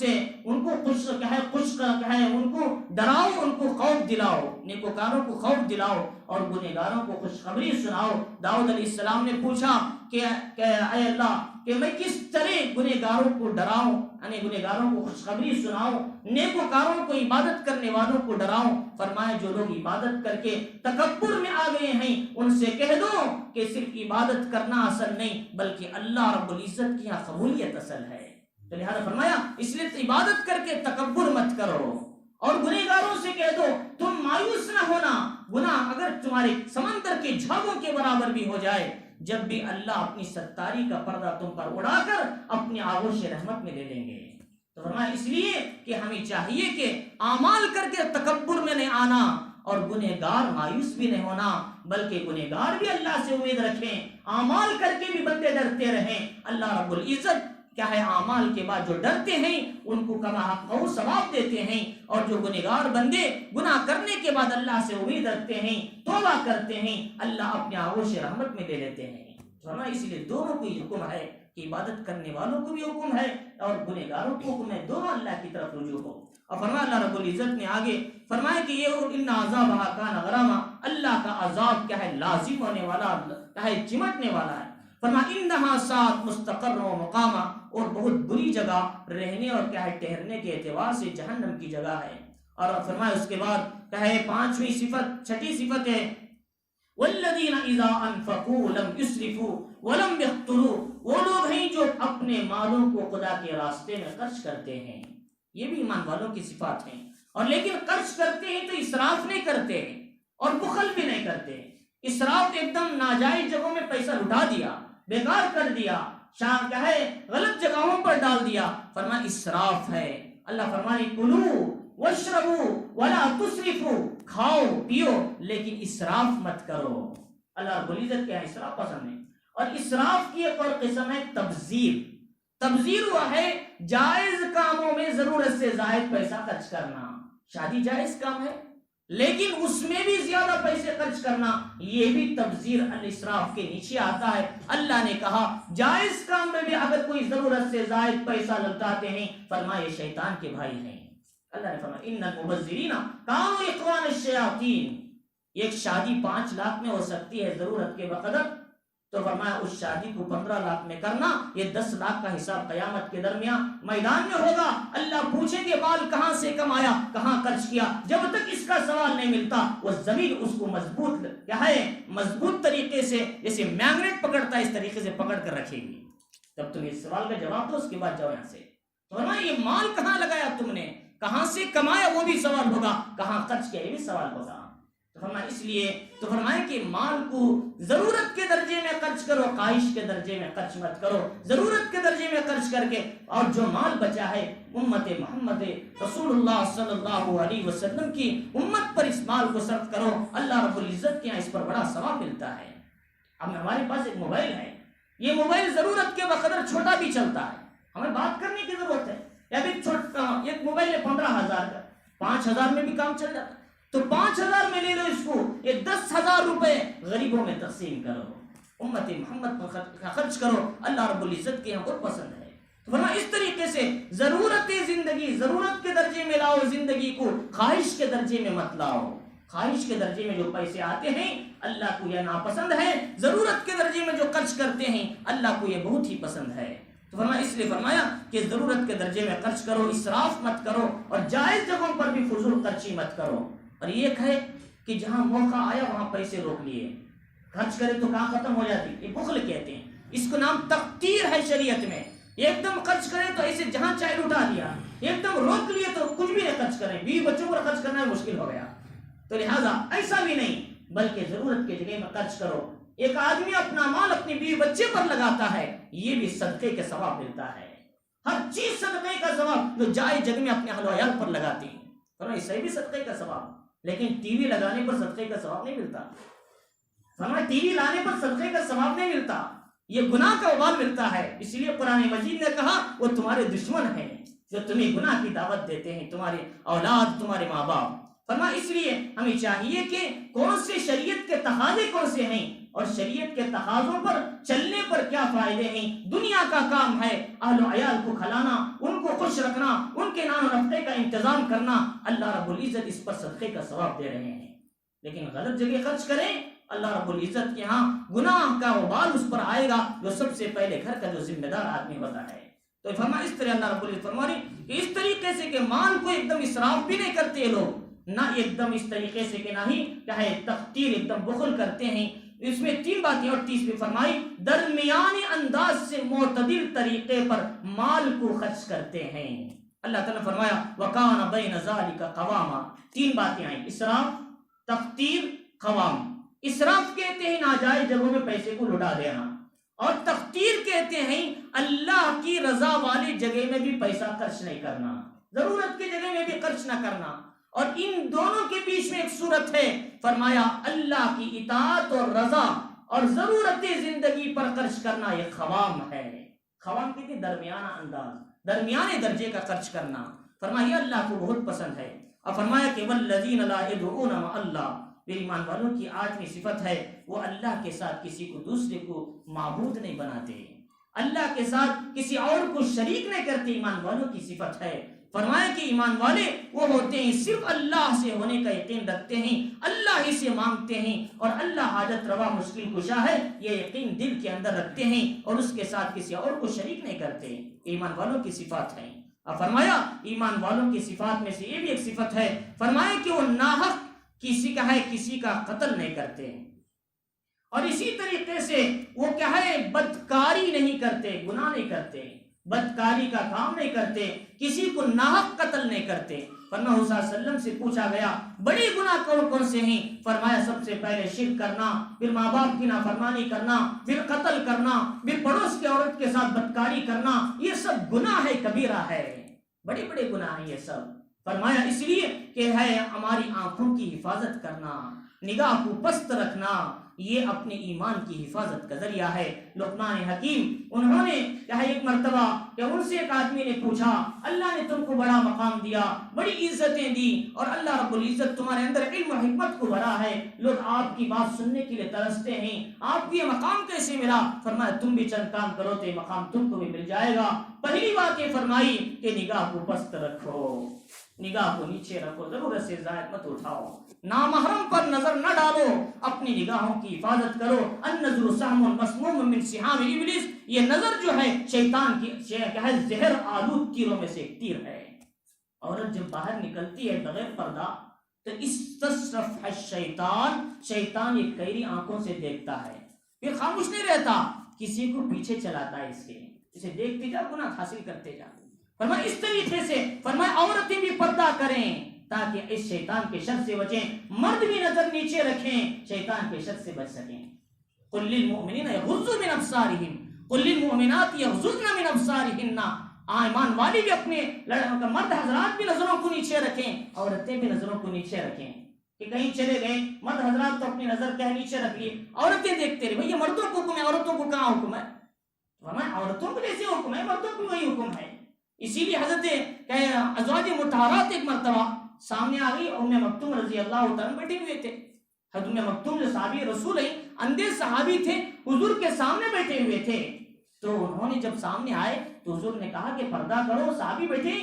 کو ان کو ڈراؤ، ان کو خوف دلاؤ، نیکوکاروں کو خوف دلاؤ اور گنہگاروں کو خوشخبری سناؤ۔ داؤد علیہ السلام نے پوچھا کہ اے اللہ کہ میں کس طرح گنہگاروں کو ڈراؤں، یعنی گنہگاروں کو خوشخبری سناؤں، نیکوکاروں کو عبادت کرنے والوں کو ڈراؤں۔ فرمایا جو لوگ عبادت کر کے تکبر میں آ گئے ہیں ان سے کہہ دو کہ صرف عبادت کرنا اصل نہیں بلکہ اللہ رب العزت کی یہاں قبولیت اصل ہے۔ تو لہذا فرمایا اس لیے عبادت کر کے تکبر مت کرو، اور گنہگاروں سے کہہ دو تم مایوس نہ ہونا، گناہ اگر تمہارے سمندر کے جھاگوں کے برابر بھی ہو جائے، جب بھی اللہ اپنی ستاری کا پردہ تم پر اڑا کر اپنی آغوش رحمت میں لے لیں گے۔ تو فرمایا اس لیے کہ ہمیں چاہیے کہ اعمال کر کے تکبر میں نہیں آنا اور گنہگار مایوس بھی نہیں ہونا، بلکہ گنہگار بھی اللہ سے امید رکھیں، اعمال کر کے بھی بندے ڈرتے رہیں۔ اللہ رب العزت کیا ہے اعمال کے بعد جو ڈرتے ہیں ان کو کما حق و ثواب دیتے ہیں، اور جو گنہگار بندے گناہ کرنے کے بعد اللہ سے امید رکھتے ہیں، توبہ کرتے ہیں، اللہ اپنے آغوش رحمت میں لے لیتے ہیں۔ فرمایا اس لیے دونوں کو حکم ہے، کہ عبادت کرنے والوں کو بھی حکم ہے اور گنہگاروں کو حکم ہے، دونوں اللہ کی طرف رجوع ہو۔ اور فرمایا اللہ رب العزت نے آگے فرمایا کہ یہ ان عذابها کان غراما، اللہ کا عذاب کیا ہے، لازم ہونے والا ہے، چمٹنے والا ہے۔ فرمایا انہا سات مستقر و مقامہ، اور بہت بری جگہ رہنے اور کیا ہے ٹھہرنے کے اعتبار سے جہنم کی جگہ ہے۔ اور فرمایا اس کے بعد کیا ہے پانچویں صفت، چھٹی صفت ہے والذین اذا انفقوا لم یسرفوا ولم یقتروا، وہ لوگ ہیں جو اپنے مالوں کو خدا کے راستے میں خرچ کرتے ہیں، یہ بھی ایمان والوں کی صفات ہیں، اور لیکن خرچ کرتے ہیں تو اسراف نہیں کرتے اور بخل بھی نہیں کرتے۔ اسراف ایک دم ناجائز جگہوں میں پیسہ لٹا دیا، بیکار کر دیا، کیا ہے غلط جگہوں پر ڈال دیا، فرمایا اسراف ہے۔ اللہ فرمائے کلو واشربوا ولا تسرفوا، کھاؤ پیو لیکن اسراف مت کرو۔ اللہ رب العزت کیا ہے اسراف پسند ہے۔ اور اسراف کی ایک اور قسم ہے تبذیر۔ تبذیر ہوا ہے جائز کاموں میں ضرورت سے زائد پیسہ خرچ کرنا، شادی جائز کام ہے لیکن اس میں بھی زیادہ پیسے خرچ کرنا، یہ بھی تبذیر الاسراف کے نیچے آتا ہے۔ اللہ نے کہا جائز کام میں بھی اگر کوئی ضرورت سے زائد پیسہ لوٹاتے ہیں، فرمایا یہ شیطان کے بھائی ہیں۔ اللہ نے فرمایا ان المبذرین کانوا اخوان الشیاطین، ایک شادی 5 لاکھ میں ہو سکتی ہے ضرورت کے بقدر، تو فرمایا اس شادی کو 15 لاکھ میں کرنا، یہ 10 لاکھ کا حساب قیامت کے درمیان میدان میں ہوگا۔ اللہ پوچھیں گے مال کہاں سے کمایا، کہاں خرچ کیا، جب تک اس کا سوال نہیں ملتا وہ زمین اس کو مضبوط کیا ہے مضبوط طریقے سے جیسے میگنیٹ پکڑتا ہے اس طریقے سے پکڑ کر رکھے گی۔ جب تم اس سوال کا جواب دو اس کے بعد جاؤ یہاں سے۔ تو فرمایا یہ مال کہاں لگایا تم نے، کہاں سے کمایا وہ بھی سوال ہوگا، کہاں خرچ کیا یہ بھی سوال ہوگا۔ تو فرمایا اس لیے تو فرمایا کہ مال کو ضرورت کے درجے میں خرچ کرو، خواہش کے درجے میں خرچ مت کرو، ضرورت کے درجے میں خرچ کر کے، اور جو مال بچا ہے امت محمد رسول اللہ صلی اللہ علیہ وسلم کی امت پر اس مال کو صرف کرو، اللہ رب العزت کے یہاں اس پر بڑا ثواب ملتا ہے۔ اب ہمارے پاس ایک موبائل ہے، یہ موبائل ضرورت کے بقدر چھوٹا بھی چلتا ہے، ہمیں بات کرنے کی ضرورت ہے، ایک موبائل ہے 15,000 کا، 5,000 میں بھی کام چل جاتا ہے، تو 5,000 میں لے لو اس کو، یہ 10,000 روپے غریبوں میں تقسیم کرو، امت محمد پر خرچ کرو، اللہ رب العزت کے یہاں بہت پسند ہے۔ تو فرمایا اس طریقے سے ضرورت زندگی ضرورت کے درجے میں لاؤ زندگی کو، خواہش کے درجے میں مت لاؤ۔ خواہش کے درجے میں جو پیسے آتے ہیں اللہ کو یہ ناپسند ہے، ضرورت کے درجے میں جو خرچ کرتے ہیں اللہ کو یہ بہت ہی پسند ہے۔ تو فرمایا اس لیے فرمایا کہ ضرورت کے درجے میں خرچ کرو، اسراف مت کرو، اور جائز جگہوں پر بھی فضول خرچی مت کرو۔ اور یہ ہے کہ جہاں موقع آیا وہاں پیسے روک لیے، خرچ کرے تو کہاں ختم ہو جاتی، یہ بخل کہتے ہیں، اس کو نام تقتیر ہے شریعت میں۔ ایک دم خرچ کرے تو ایسے جہاں چاہے لٹا دیا، ایک دم روک لیے تو کچھ بھی نہیں خرچ کریں، بیوی بچوں پر خرچ کرنا مشکل ہو گیا، تو لہٰذا ایسا بھی نہیں، بلکہ ضرورت کی جگہ میں خرچ کرو۔ ایک آدمی اپنا مال اپنی بیوی بچے پر لگاتا ہے، یہ بھی صدقے کے ثواب ملتا ہے، ہر چیز صدقے کا ثواب، جو جائز جگہ میں اپنے اہل و عیال پر لگاتی ہیں، فرمایا اس سے بھی صدقے کا ثواب، لیکن ٹی وی لگانے پر صدقے کا ثواب نہیں ملتا، فرمایا ٹی وی لانے پر صدقے کا ثواب نہیں ملتا، یہ گناہ کا وبال ملتا ہے۔ اس لیے قرآن مجید نے کہا وہ تمہارے دشمن ہیں جو تمہیں گناہ کی دعوت دیتے ہیں، تمہارے اولاد، تمہارے ماں باپ۔ فرمایا اس لیے ہمیں چاہیے کہ کون سے شریعت کے تقاضے کون سے ہیں اور شریعت کے تقاضوں پر چلنے پر کیا فائدے ہیں۔ دنیا کا کام ہے اہل و عیال کو کھلانا، ان کو خوش رکھنا، ان کے نان و نفقے کا انتظام کرنا، اللہ رب العزت اس پر صدقے کا ثواب دے رہے ہیں، لیکن غلط جگہ خرچ کریں اللہ رب العزت کے ہاں گناہ کا وبال اس پر آئے گا، جو سب سے پہلے گھر کا جو ذمہ دار آدمی ہوتا ہے۔ تو فرمایا اس طرح اللہ رب العزت فرما رہی کہ اس طریقے سے کہ مال کو ایک دم اسراف بھی نہیں کرتے لوگ، نہ ایک دم اس طریقے سے کہ نہ ہی کیا ہے تقتیر ایک دم بخل کرتے ہیں۔ اس میں 3 باتیں اور تیسری فرمائی درمیانی انداز سے معتدل طریقے پر مال کو خرچ کرتے ہیں۔ اللہ تعالیٰ نے فرمایا وَكَانَ بَيْنَ ذَلِكَ قَوَامًا، 3 باتیں آئیں، اسراف، تقتیر، قوام۔ اسراف کہتے ہیں ناجائز جگہوں میں پیسے کو لٹا دینا، اور تقتیر کہتے ہیں اللہ کی رضا والی جگہ میں بھی پیسہ خرچ نہیں کرنا، ضرورت کی جگہ میں بھی خرچ نہ کرنا۔ اور ان دونوں کے بیچ میں ایک صورت ہے، فرمایا اللہ کی اطاعت اور رضا اور ضرورت زندگی پر خرچ کرنا، یہ خوام ہے۔ خوام کہتے ہیں درمیانہ انداز، درمیانے درجے کا خرچ کرنا، فرمایا یہ اللہ کو بہت پسند ہے۔ اور فرمایا کہ والذین لا يدعون مع اللہ، میرے ایمان والوں کی 8ویں صفت ہے وہ اللہ کے ساتھ کسی کو دوسرے کو معبود نہیں بناتے۔ اللہ کے ساتھ کسی اور کو شریک نہیں کرتے، ایمان والوں کی صفت ہے۔ فرمایا کہ ایمان والے وہ ہوتے ہیں صرف اللہ سے ہونے کا یقین رکھتے ہیں، اللہ ہی سے مانگتے ہیں، اور اللہ حاجت روا مشکل کشا ہے، یہ یقین دل کے اندر رکھتے ہیں اور اس کے ساتھ کسی اور کو شریک نہیں کرتے۔ ایمان والوں کی صفات ہیں۔ اب فرمایا ایمان والوں کی صفات میں سے یہ بھی ایک صفت ہے، فرمایا کہ وہ ناحق کسی کا قتل نہیں کرتے، اور اسی طریقے سے وہ کیا ہے بدکاری نہیں کرتے، گناہ نہیں کرتے، بدکاری کا کام نہیں کرتے، کسی کو ناحق قتل نہیں کرتے۔ فرمایا صلی اللہ علیہ وسلم سے پوچھا گیا بڑی گناہ کون کون سے ہیں؟ فرمایا سب سے پہلے شرک کرنا، پھر ماں باپ کی نافرمانی کرنا، پھر قتل کرنا، پھر پڑوس کی عورت کے ساتھ بدکاری کرنا، یہ سب گناہ ہے، کبیرہ ہے، بڑے بڑے گناہ ہیں یہ سب۔ فرمایا اس لیے کہ ہے ہماری آنکھوں کی حفاظت کرنا، نگاہ کو پست رکھنا، یہ اپنے ایمان کی حفاظت کا ذریعہ ہے۔ لقمان حکیم انہوں نے کہا ایک مرتبہ کہ ان سے ایک آدمی نے پوچھا اللہ نے تم کو بڑا مقام دیا، بڑی عزتیں دی، اور اللہ رب العزت تمہارے اندر علم و حکمت کو بھرا ہے، لوگ آپ کی بات سننے کے لیے ترستے ہیں، آپ کو یہ مقام کیسے ملا؟ فرمایا تم بھی چند کام کرو تو یہ مقام تم کو بھی مل جائے گا۔ پہلی بات یہ فرمائی کہ نگاہ کو پست رکھو، نگاہ کو نیچے رکھو، ضرورت سے زائد مت اٹھاؤ، نامحرم پر نظر نہ ڈالو، اپنی نگاہوں کی حفاظت کرو۔ النظر سهم مسموم من سهام ابلیس، یہ نظر جو ہے شیطان کی کیا ہے زہر آلود تیروں میں سے ایک تیر ہے۔ عورت جب باہر نکلتی ہے بغیر پردہ تو استصرف الشیطان، شیطان یہ قیری آنکھوں سے دیکھتا ہے، پھر خاموش نہیں رہتا، کسی کو پیچھے چلاتا ہے، اسے دیکھتے جا، گناہ حاصل کرتے جا۔ فرمایا اس طریقے سے فرمایا عورتیں بھی پردہ کریں تاکہ اس شیطان کے شر سے بچیں، مرد بھی نظر نیچے رکھیں، شیطان کے شر سے بچ سکیں۔ قل للمؤمنین یغضوا من ابصارہم قل للمؤمنات یغضضن من ابصارہن، ایمان والی بھی اپنے مرد حضرات بھی نظروں کو نیچے رکھیں، عورتیں بھی نظروں کو نیچے رکھیں۔ کہ کہیں چلے گئے مرد حضرات تو اپنی نظر کیا نیچے رکھ لیے، عورتیں دیکھتے رہے، بھئی یہ مردوں کو حکم ہے، عورتوں کو کہاں حکم ہے؟ فرمایا عورتوں کو جیسے حکم ہے مردوں کو وہی حکم ہے۔ اسی لیے حضرت ازواج مطہرات ایک مرتبہ سامنے آ گئی، ام مکتوم رضی اللہ تعالیٰ بیٹھے ہوئے تھے۔ حضرت ام مکتوم جو صحابی رسول ہیں، اندھے صحابی تھے، حضور کے سامنے بیٹھے ہوئے تھے، تو انہوں نے جب سامنے آئے تو حضور نے کہا کہ پردہ کرو، صحابی بیٹھے،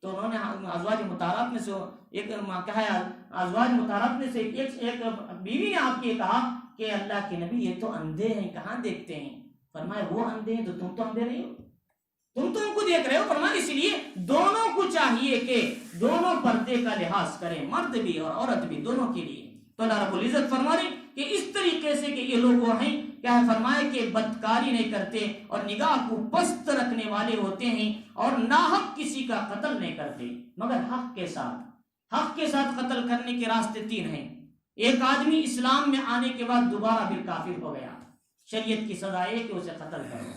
تو انہوں نے ازواج مطہرات میں سے ایک ازواج مطہرات میں سے ایک بیوی نے آپ کے کہا کہ اللہ کے نبی یہ تو اندھے ہیں، کہاں دیکھتے ہیں؟ فرمایا وہ اندھے ہیں تو تم تو اندھے نہیں ہو، تم تو ان کو دیکھ رہے ہو۔ فرمایا اس لیے دونوں کو چاہیے کہ دونوں پردے کا لحاظ کریں، مرد بھی اور عورت بھی، دونوں کے لیے۔ تو اللہ رب العزت فرما رہے کہ اس طریقے سے کہ یہ لوگ وہ ہیں کیا ہے، فرمائے کہ بدکاری نہیں کرتے اور نگاہ کو پست رکھنے والے ہوتے ہیں، اور ناحق کسی کا قتل نہیں کرتے مگر حق کے ساتھ۔ حق کے ساتھ قتل کرنے کے راستے تین ہیں۔ ایک آدمی اسلام میں آنے کے بعد دوبارہ پھر کافر ہو گیا، شریعت کی سزا ہے کہ اسے قتل کرو۔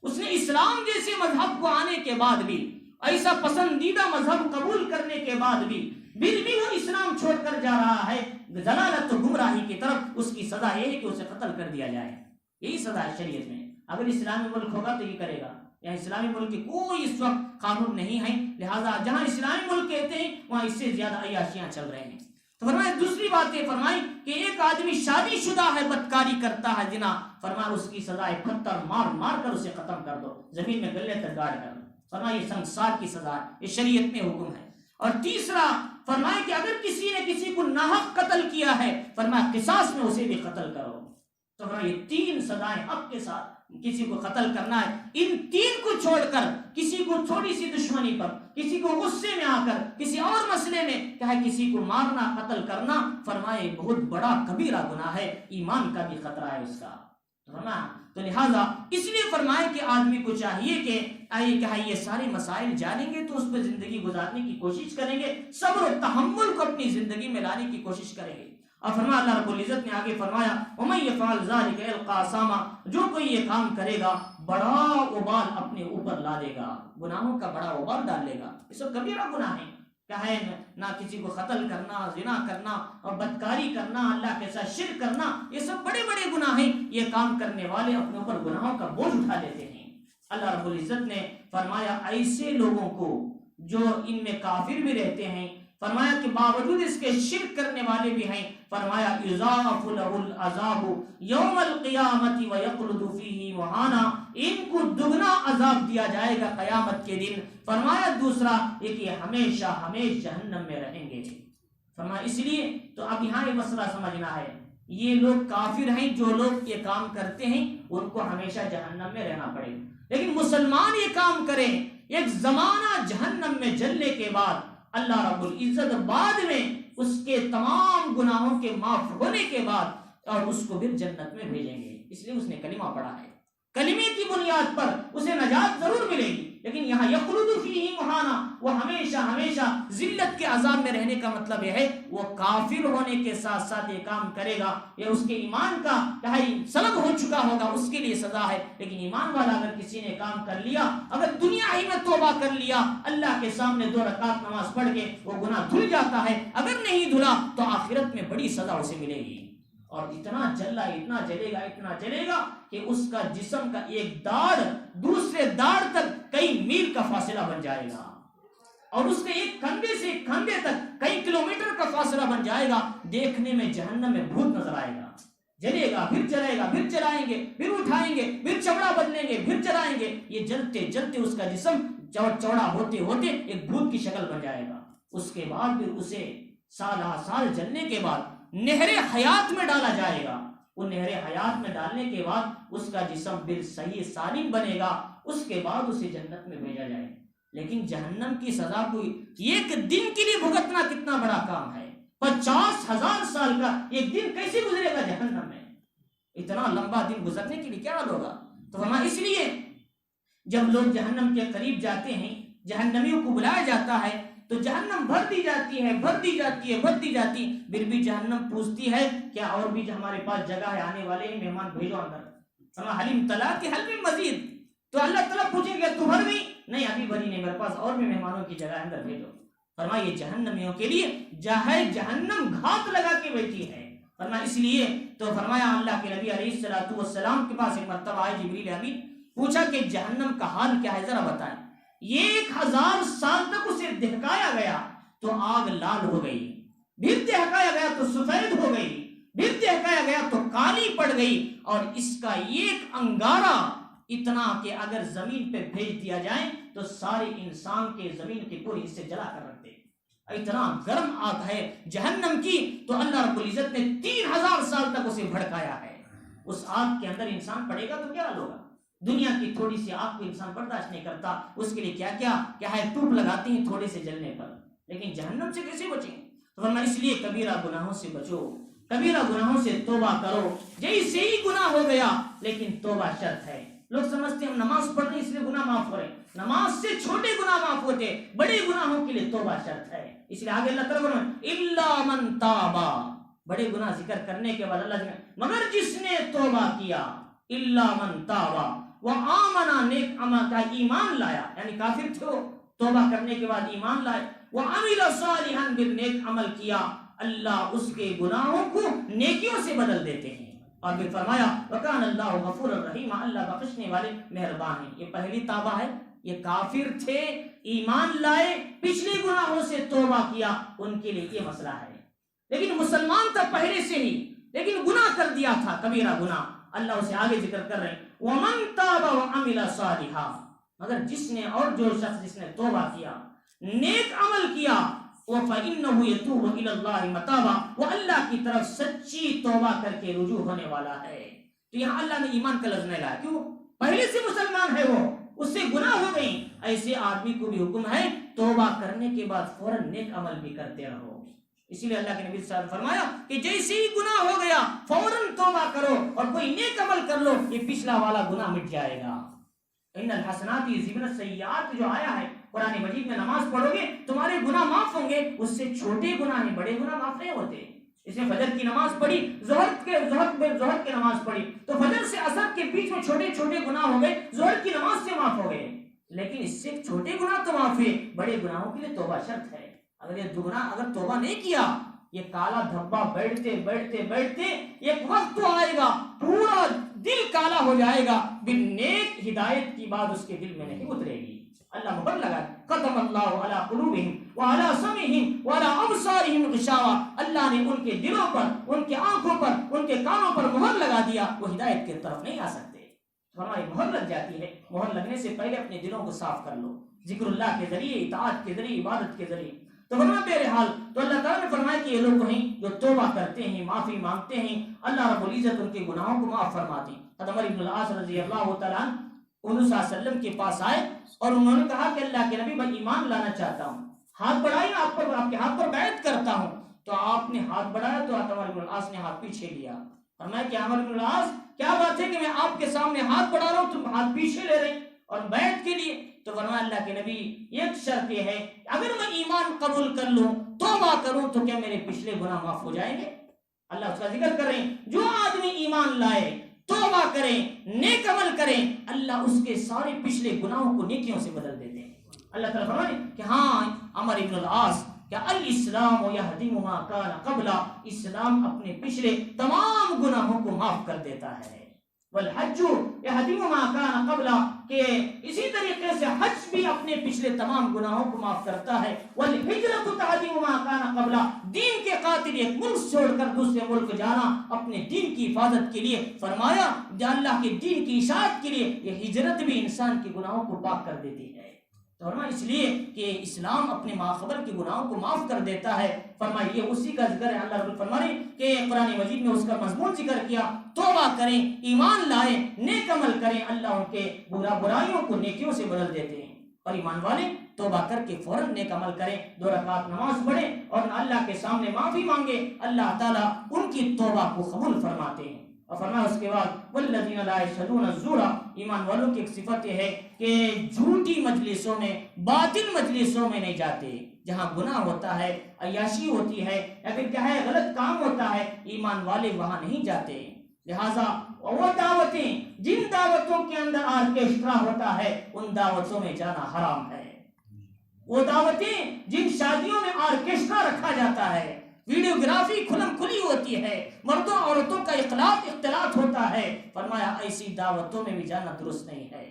اس نے اسلام جیسے مذہب کو آنے کے بعد بھی، ایسا پسندیدہ مذہب قبول کرنے کے بعد بھی پھر بھی وہ اسلام چھوڑ کر جا رہا ہے ضلالت و گمراہی کی طرف، اس کی سزا یہ ہے کہ اسے قتل کر دیا جائے، یہی سزا ہے شریعت میں۔ اگر اسلامی ملک ہوگا تو یہ کرے گا، یا اسلامی ملک کی کوئی اس وقت قانون نہیں ہے، لہٰذا جہاں اسلامی ملک کہتے ہیں وہاں اس سے زیادہ عیاشیاں چل رہے ہیں۔ تو فرمایا دوسری بات یہ فرمائی کہ ایک آدمی شادی شدہ ہے، بدکاری کرتا ہے، زنا، فرمایا اس کی سزا ہے پتھر مار مار کر اسے ختم کر دو، زمین میں گلے تک گاڑ کر دو۔ فرمایا یہ سنسار کی سزا ہے، یہ شریعت میں حکم ہے۔ اور تیسرا فرمایا کہ اگر کسی نے کسی کو ناحق قتل کیا ہے، فرمایا قصاص میں اسے بھی قتل کرو۔ تو فرمایا یہ تین سزائیں حق کے ساتھ کسی کو قتل کرنا ہے۔ ان تین کو چھوڑ کر کسی کو تھوڑی سی دشمنی پر، کسی کو غصے میں آ کر، کسی اور مسئلے میں کہا کسی کو مارنا، قتل کرنا، فرمائے بہت بڑا کبیرہ گناہ ہے، ایمان کا بھی خطرہ ہے اس کا۔ تو لہذا اس لیے فرمائے کہ آدمی کو چاہیے کہ یہ سارے مسائل جانیں گے تو اس پہ زندگی گزارنے کی کوشش کریں گے، صبر و تحمل کو اپنی زندگی میں لانے کی کوشش کریں گے۔ اور فرمایا اللہ رب العزت نے آگے فرمایا وَمَن يَفْعَلْ ذَلِكَ يَلْقَىٰ أَثَامًا، جو کوئی یہ کام کرے گا بڑا وبال اپنے اوپر لا دے گا، گناہوں کا بڑا وبال ڈال لے گا۔ اس کو کبیرہ گناہ ہے، کیا ہے نہ کسی کو قتل کرنا، زنا کرنا اور بدکاری کرنا، اللہ کے ساتھ شرک کرنا، یہ سب بڑے بڑے گناہ ہیں۔ یہ کام کرنے والے اپنے اوپر گناہوں کا بوجھ اٹھا لیتے ہیں۔ اللہ رب العزت نے فرمایا ایسے لوگوں کو جو ان میں کافر بھی رہتے ہیں، فرمایا کہ باوجود اس کے شرک کرنے والے بھی ہیں، فرمایا یضاعف له العذاب یوم القیامت ویخلد فیہ مہانا، ان کو دگنا عذاب دیا جائے گا قیامت کے دن. فرمایا دوسرا یہ کہ ہمیشہ ہمیشہ جہنم میں رہیں گے. فرمایا اس لیے تو اب یہاں یہ مسئلہ سمجھنا ہے, یہ لوگ کافر ہیں جو لوگ یہ کام کرتے ہیں ان کو ہمیشہ جہنم میں رہنا پڑے گا. لیکن مسلمان یہ کام کریں, ایک زمانہ جہنم میں جلنے کے بعد اللہ رب العزت بعد میں اس کے تمام گناہوں کے معاف ہونے کے بعد اور اس کو پھر جنت میں بھیجیں گے, اس لیے اس نے کلمہ پڑھا ہے. کلمے کی بنیاد پر اسے نجات ضرور ملے گی, لیکن یہاں یخلد فیہ مہانا, وہ ہمیشہ ہمیشہ ذلت کے عذاب میں رہنے کا مطلب یہ ہے وہ کافر ہونے کے ساتھ ساتھ یہ کام کرے گا, یہ اس کے ایمان کا سلب ہو چکا ہوگا, اس کے لیے سزا ہے. لیکن ایمان والا اگر کسی نے کام کر لیا, اگر دنیا ہی میں توبہ کر لیا, اللہ کے سامنے 2 رکعت نماز پڑھ کے وہ گناہ دھل جاتا ہے, اگر نہیں دھلا تو آخرت میں بڑی سزا اسے ملے گی. اور اتنا جلا, اتنا جلے گا, اتنا جلے گا کہ اس کا جسم کا ایک داڑ دوسرے داڑ تک کئی میل کا فاصلہ بن جائے گا, اور اس کے ایک کندھے سے ایک کندھے تک کئی کلومیٹر کا فاصلہ بن جائے گا. دیکھنے میں جہنم میں بھوت نظر آئے گا, جلے گا, پھر جلے گا, پھر جلائیں گے, پھر اٹھائیں گے, پھر چمڑا بدلیں گے, پھر جلائیں گے. یہ جلتے جلتے اس کا جسم چوڑا ہوتے ہوتے ایک بھوت کی شکل بن جائے گا. اس کے بعد پھر اسے سالہ سال جلنے کے بعد نہر حیات میں ڈالا جائے گا. وہ نہر حیات میں ڈالنے کے بعد اس کا جسم بال صحیح سالم بنے گا. اس کے بعد اسے جنت میں بھیجا جائے. لیکن جہنم کی سزا کو ایک دن کے لیے بھگتنا کتنا بڑا کام ہے. 50,000 سال کا ایک دن کیسے گزرے گا جہنم میں؟ اتنا لمبا دن گزرنے کے لیے کیا حال ہوگا؟ تو ہمارا اس لیے جب لوگ جہنم کے قریب جاتے ہیں, جہنمیوں کو بلایا جاتا ہے تو جہنم بھر دی جاتی ہے, بھر دی جاتی ہے, بھر دی جاتی. پھر بھی جہنم پوچھتی ہے کیا اور بھی ہمارے پاس جگہ ہے, آنے والے ہیں مہمان بھیجو اندر. حلیم طلاق کے حل میں مزید, تو اللہ تعالیٰ پوچھیں گے تو بھر گئی؟ نہیں, ابھی بھری نہیں, میرے پاس اور بھی مہمانوں کی جگہ اندر بھیجو. فرمایا یہ جہنمیوں کے لیے جہنم گھات لگا کے بیٹھی ہے. فرمایا اس لیے تو فرمایا اللہ کے نبی علیہ الصلوۃ والسلام کے پاس ایک مرتبہ آئے جبریل امین, پوچھا کہ جہنم کا حال کیا ہے, ذرا بتائیں. 1000 سال تک اسے دہکایا گیا تو آگ لال ہو گئی, پھر دہکایا گیا تو سفید ہو گئی, پھر دہکایا گیا تو کالی پڑ گئی, اور اس کا ایک انگارہ اتنا کہ اگر زمین پہ بھیج دیا جائے تو سارے انسان کے زمین کے پورے حصے جلا کر رکھ دے. اتنا گرم آگ ہے جہنم کی. تو اللہ رب العزت نے 3000 سال تک اسے بھڑکایا ہے. اس آگ کے اندر انسان پڑے گا تو کیا حال ہوگا؟ دنیا کی تھوڑی سی آگ کو انسان برداشت نہیں کرتا, اس کے لیے کیا کیا ہے ٹوپ لگاتے ہیں تھوڑے سے جلنے پر. لیکن جہنم سے کیسے بچیں؟ تو فرمایا اس لیے کبیرہ گناہوں سے بچو, کبیرہ گناہوں سے توبہ کرو. جیسے ہی گناہ ہو گیا, لیکن توبہ شرط ہے. لوگ سمجھتے ہیں ہم نماز پڑھ رہے ہیں اس لیے گناہ معاف ہو رہے ہیں. نماز سے چھوٹے گناہ معاف ہوتے, بڑے گناہوں کے لیے توبہ شرط ہے. اس لیے آگے اللہ تعالیٰ فرمایا الا من تابا, بڑے گناہ ذکر کرنے کے بعد اللہ مگر جس نے توبہ کیا, الا من تابا وآمنا, نیک عمل کا ایمان لایا, یعنی کافر تھے وہ, توبہ کرنے کے بعد ایمان لائے, وعمل صالحا, پھر نیک عمل کیا, اللہ اس کے گناہوں کو نیکیوں سے بدل دیتے ہیں. اور پھر فرمایا وکان اللہ غفور الرحیم, اللہ بخشنے والے مہربان ہیں. یہ پہلی توبہ ہے. یہ کافر تھے, ایمان لائے, پچھلے گناہوں سے توبہ کیا, ان کے لیے یہ مسئلہ ہے. لیکن مسلمان تھا پہلے سے ہی, لیکن گناہ کر دیا تھا, کبیرہ گناہ, اللہ اسے آگے ذکر کر رہے ہیں ومن تاب وعمل صالحا, مگر جس نے اور جو شخص جس نے توبہ کیا, نیک عمل کیا, فَإِنَّهُ يَتُوبُ إِلَى اللَّهِ مَتَابًا, وہ اللہ کی طرف سچی توبہ کر کے رجوع ہونے والا ہے. تو یہاں اللہ نے ایمان کا لفظ نہیں لایا, کیوں؟ پہلے سے مسلمان ہے وہ, اس سے گناہ ہو گئی. ایسے آدمی کو بھی حکم ہے توبہ کرنے کے بعد فوراً نیک عمل بھی کرتے رہو. اسی لیے اللہ کے نبی صلی اللہ علیہ وسلم فرمایا کہ جیسے ہی گناہ ہو گیا فوراً توبہ کرو اور کوئی نیک عمل کر لو, یہ پچھلا والا گناہ مٹ جائے گا. ان الحسنات یذهبن السیئات جو آیا ہے قرآن مجید میں, نماز پڑھو گے تمہارے گناہ معاف ہوں گے. اس سے چھوٹے گناہ ہیں, بڑے گناہ معاف نہیں ہوتے. اس نے فجر کی نماز پڑھی, ظہر کی نماز پڑھی, تو فجر سے عصر کے بیچ میں چھوٹے چھوٹے گناہ ہو گئے, ظہر کی نماز سے معاف ہو گئے. لیکن اس سے چھوٹے گناہ تو معاف ہوئے, بڑے گناہوں کے لیے توبہ شرط ہے. اگر یہ گناہ اگر توبہ نہیں کیا, یہ کالا دھبا بیٹھتے بیٹھتے بیٹھتے ایک وقت تو آئے گا پورا دل کالا ہو جائے گا, بن نیک ہدایت کی بات اس کے دل میں نہیں اترے گی. اللہ مہر لگا, ختم اللہ علی قلوبہم وعلی سمعہم وعلی ابصارہم غشاوہ, اللہ نے ان کے دلوں پر, ان کے آنکھوں پر, ان کے کانوں پر مہر لگا دیا, وہ ہدایت کی طرف نہیں آ سکتے. ہماری مہر لگ جاتی ہے. مہر لگنے سے پہلے اپنے دلوں کو صاف کر لو ذکر اللہ کے ذریعے، اطاعت کے ذریعے، عبادت کے ذریعے. تو فرمایا بہرحال تو اللہ تعالیٰ نے فرمایا کہ یہ لوگ ہیں جو توبہ کرتے ہیں، معافی مانگتے ہیں، اللہ رب العزت ان کے گناہوں کو معاف فرماتے ہیں. حضرت عمر بن العاص رضی اللہ تعالیٰ عنہ حضور صلی اللہ علیہ وسلم کے پاس آئے اور انہوں نے کہا کہ اللہ کے نبی میں ایمان لانا چاہتا ہوں، ہاتھ بڑھائیے، آپ کے ہاتھ پر بیعت کرتا ہوں. تو آپ نے ہاتھ بڑھایا تو حضرت عمر بن العاص نے ہاتھ پیچھے لیا. فرمایا کہ عمر بن العاص کیا بات ہے کہ میں آپ کے سامنے ہاتھ بڑھا رہا ہوں، تم ہاتھ پیچھے لے رہے ہیں اور بیعت کے لیے؟ تو فرمایا اللہ کے نبی ایک شرط یہ ہے اگر میں ایمان قبول کر لوں، توبہ کروں، تو کیا میرے پچھلے گناہ معاف ہو جائیں گے؟ اللہ اس کا ذکر کر رہے ہیں. جو آدمی ایمان لائے، توبہ کریں، نیک عمل کریں، اللہ اس کے سارے پچھلے گناہوں کو نیکیوں سے بدل دیتے ہیں. اللہ تعالیٰ فرمائے کہ ہاں عمر بن العاص کہ الاسلام یہدم ما کان قبلا، اسلام اپنے پچھلے تمام گناہوں کو معاف کر دیتا ہے. والحج یہدم ما کان قبلا، کہ اسی طریقے سے حج بھی اپنے پچھلے تمام گناہوں کو معاف کرتا ہے. والہجرۃ تہدم ما کان قبلا، دین کے قاتل ایک ملک چھوڑ کر دوسرے ملک جانا اپنے دین کی حفاظت کے لیے، فرمایا اللہ کے دین کی اشاعت کے لیے یہ ہجرت بھی انسان کے گناہوں کو پاک کر دیتی ہے. فرمایا اس لیے کہ اسلام اپنے ماخبر کے گناہوں کو معاف کر دیتا ہے. فرمایا یہ اسی کا ذکر ہے. اللہ رب فرمانے کہ قرآن مجید میں اس کا مضمون ذکر کیا، توبہ کریں، ایمان لائیں، نیک عمل کریں، اللہ ان کے برائیوں کو نیکیوں سے بدل دیتے ہیں. اور ایمان والے توبہ کر کے فوراً نیک عمل کریں، 2 رکعت نماز پڑھیں اور اللہ کے سامنے معافی مانگے، اللہ تعالیٰ ان کی توبہ کو قبول فرماتے ہیں. اور فرمایا اس کے بعد والذین لا یشهدون الزور، ایمان والوں کی ایک صفت یہ ہے کہ جھوٹی مجلسوں میں، باطل مجلسوں میں نہیں جاتے. جہاں گناہ ہوتا ہے، عیاشی ہوتی ہے، یا پھر کیا ہے غلط کام ہوتا ہے، ایمان والے وہاں نہیں جاتے. لہٰذا وہ دعوتیں جن دعوتوں کے اندر آرکیسٹرا ہوتا ہے ان دعوتوں میں جانا حرام ہے. وہ دعوتیں جن شادیوں میں آرکیسٹرا رکھا جاتا ہے، ویڈیوگرافی کھلم کھلی ہوتی ہے، مردوں عورتوں کا اختلاط ہوتا ہے، فرمایا ایسی دعوتوں میں بھی جانا درست نہیں ہے.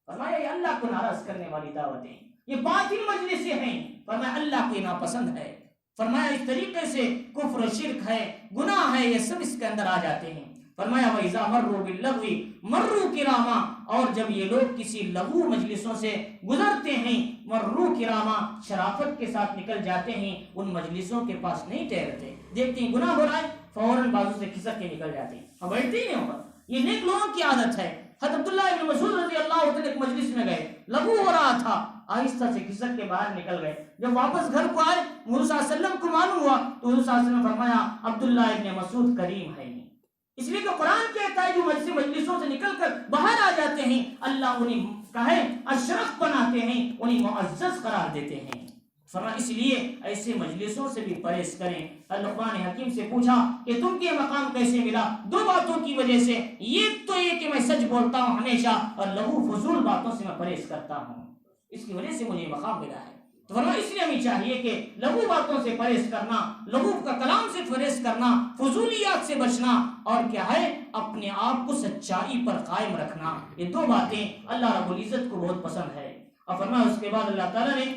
فرمایا یہ اللہ کو ناراض کرنے والی دعوتیں، یہ باطل مجلسیں ہیں، فرمایا اللہ کو ناپسند ہے. فرمایا اس طریقے سے کفر و شرک ہے، گناہ ہے، یہ سب اس کے اندر آ جاتے ہیں. فرمایا وَإِذَا مَرُّوا بِاللَّغْوِ مَرُّوا كِرَامًا، اور جب یہ لوگ کسی لغو مجلسوں سے گزرتے ہیں، مَرُّوا كِرَامًا، شرافت کے ساتھ نکل جاتے ہیں، ان مجلسوں کے پاس نہیں ٹھہرتے. دیکھتے ہیں گناہ ہو رہا ہے، فوراً بازو سے کھسک کے نکل جاتے ہیں، ہم بیٹھتے ہی نہیں. یہ نیک لوگوں کی عادت ہے. حضرت عبداللہ ابن مسعود رضی اللہ عنہ ایک مجلس میں گئے، لغو ہو رہا تھا، آہستہ سے کھسک کے باہر نکل گئے. جب واپس گھر کو آئے، حضور صلی اللہ علیہ وسلم کو معلوم ہوا تو حضور صلی اللہ علیہ وسلم نے فرمایا عبداللہ ابن مسعود کریم ہے. اس لیے کہ قرآن کہتا ہے جو مجلسوں سے نکل کر باہر آ جاتے ہیں، اللہ انہیں کہے اشرف بناتے ہیں، انہیں معزز قرار دیتے ہیں. فرمایا اس لیے ایسے مجلسوں سے بھی پرہیز کریں. لقمان حکیم سے پوچھا کہ تم کو یہ مقام کیسے ملا؟ 2 باتوں کی وجہ سے. ایک تو یہ کہ میں سچ بولتا ہوں ہمیشہ، اور لغو فضول باتوں سے میں پرہیز کرتا ہوں، اس کی وجہ سے مجھے یہ مقام ملا ہے. تو فرمایا اس لیے ہمیں چاہیے کہ لغو باتوں سے پرہیز کرنا، لغو کا کلام سے پرہیز کرنا، فضولیات سے بچنا، اور کیا ہے اپنے آپ کو سچائی پر قائم رکھنا. یہ 2 باتیں اللہ رب العزت کو بہت پسند ہے. اور فرمایا اس کے بعد اللہ تعالیٰ نے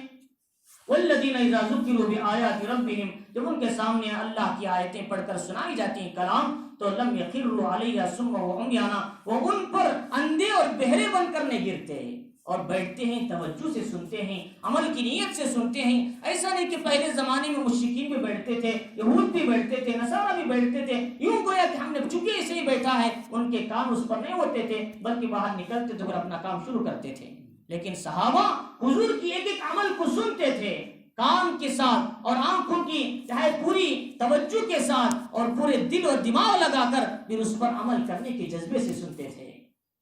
والذین اذا ذکروا بآیات ربہم، جب ان کے سامنے اللہ کی آیتیں پڑھ کر سنائی جاتی ہیں کلام، تو لم یخروا علیہا صما وعمیانا، وہ ان پر اندھے اور بہرے بن کر نہیں گرتے اور بیٹھتے ہیں، توجہ سے سنتے ہیں، عمل کی نیت سے سنتے ہیں. ایسا نہیں کہ پہلے زمانے میں مشرکین بھی بیٹھتے تھے، یہود بھی بیٹھتے تھے، نصارہ بھی بیٹھتے تھے، یوں گویا کہ ہم نے چونکہ ایسے ہی بیٹھا ہے، ان کے کان اس پر نہیں ہوتے تھے، بلکہ باہر نکلتے تو پھر اپنا کام شروع کرتے تھے. لیکن صحابہ حضور کی ایک ایک عمل کو سنتے تھے، کان کے ساتھ اور آنکھوں کی چاہے پوری توجہ کے ساتھ اور پورے دل اور دماغ لگا کر پھر اس پر عمل کرنے کے جذبے سے سنتے تھے.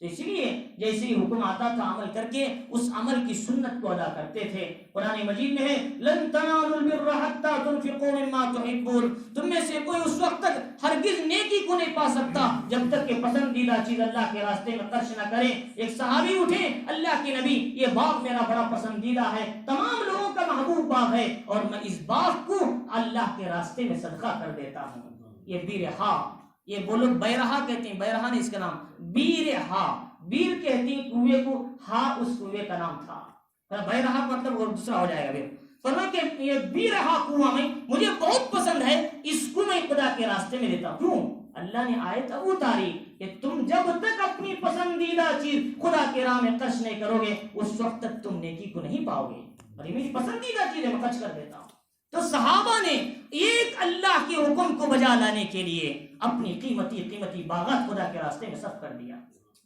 تو اس لیے جیسے ہی حکم آتا تھا عمل کر کے اس عمل کی سنت کو ادا کرتے تھے. قرآن مجید میں ہے لن تنالوا البر حتى تنفقوا مما تحبون، تم میں سے کوئی اس وقت تک ہرگز نیکی کو نہیں پا سکتا جب تک کہ پسندیدہ چیز اللہ کے راستے میں خرچ نہ کرے. ایک صحابی اٹھے، اللہ کے نبی یہ باغ میرا بڑا پسندیدہ ہے، تمام لوگوں کا محبوب باغ ہے، اور میں اس باغ کو اللہ کے راستے میں صدقہ کر دیتا ہوں. یہ بیرہا، یہ وہ لوگ بیرہا کہتے ہیں، بیرہا نے اس کا نام بیرہا، بیر کہتے ہیں کنویں کو، ہا اس کنویں کا نام تھا. بیرہا مطلب اور دوسرا ہو جائے گا. پھر فرمایا کہ یہ بیرہا کنواں میں مجھے بہت پسند ہے، اس کو میں خدا کے راستے میں دیتا ہوں. کیوں؟ اللہ نے آیت اب اتاری کہ تم جب تک اپنی پسندیدہ چیز خدا کے راہ میں خرچ نہیں کرو گے اس وقت تک تم نیکی کو نہیں پاؤ گے. اور یہ میری پسندیدہ چیز ہے، میں خرچ کر دیتا ہوں. تو صحابہ نے ایک اللہ کے حکم کو بجا لانے کے لیے اپنی قیمتی باغات خدا کے راستے میں صرف کر دیا.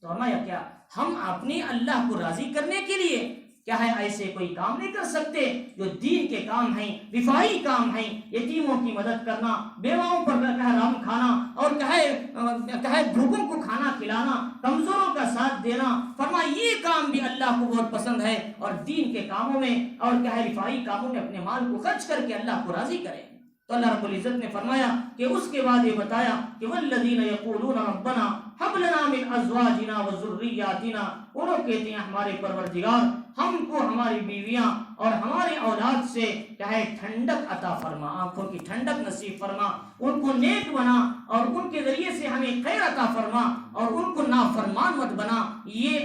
تو ہمارا کیا، ہم اپنے اللہ کو راضی کرنے کے لیے کیا ہے ایسے کوئی کام نہیں کر سکتے جو دین کے کام ہیں، رفاہی کام ہیں، یتیموں کی مدد کرنا، بیواؤں پر رحم کھانا، اور کہے بھوکوں کو کھانا کھلانا، کمزوروں کا ساتھ دینا. فرمایا یہ کام بھی اللہ کو بہت پسند ہے، اور دین کے کاموں میں اور رفاہی کاموں میں اپنے مال کو خرچ کر کے اللہ کو راضی کرے. تو اللہ رب العزت نے فرمایا کہ اس کے بعد یہ بتایا کہ والذین یقولون ربنا هب لنا من ازواجنا وذریاتنا، وہ لوگ کہتے ہیں ہمارے پروردگار ہم کو ہماری بیویاں اور ہمارے اولاد سے کیا ٹھنڈک عطا فرما، آنکھوں کی ٹھنڈک نصیب فرما، ان کو نیک بنا اور ان کے ذریعے سے ہمیں خیر عطا فرما اور ان کو نافرمان مت بنا. یہ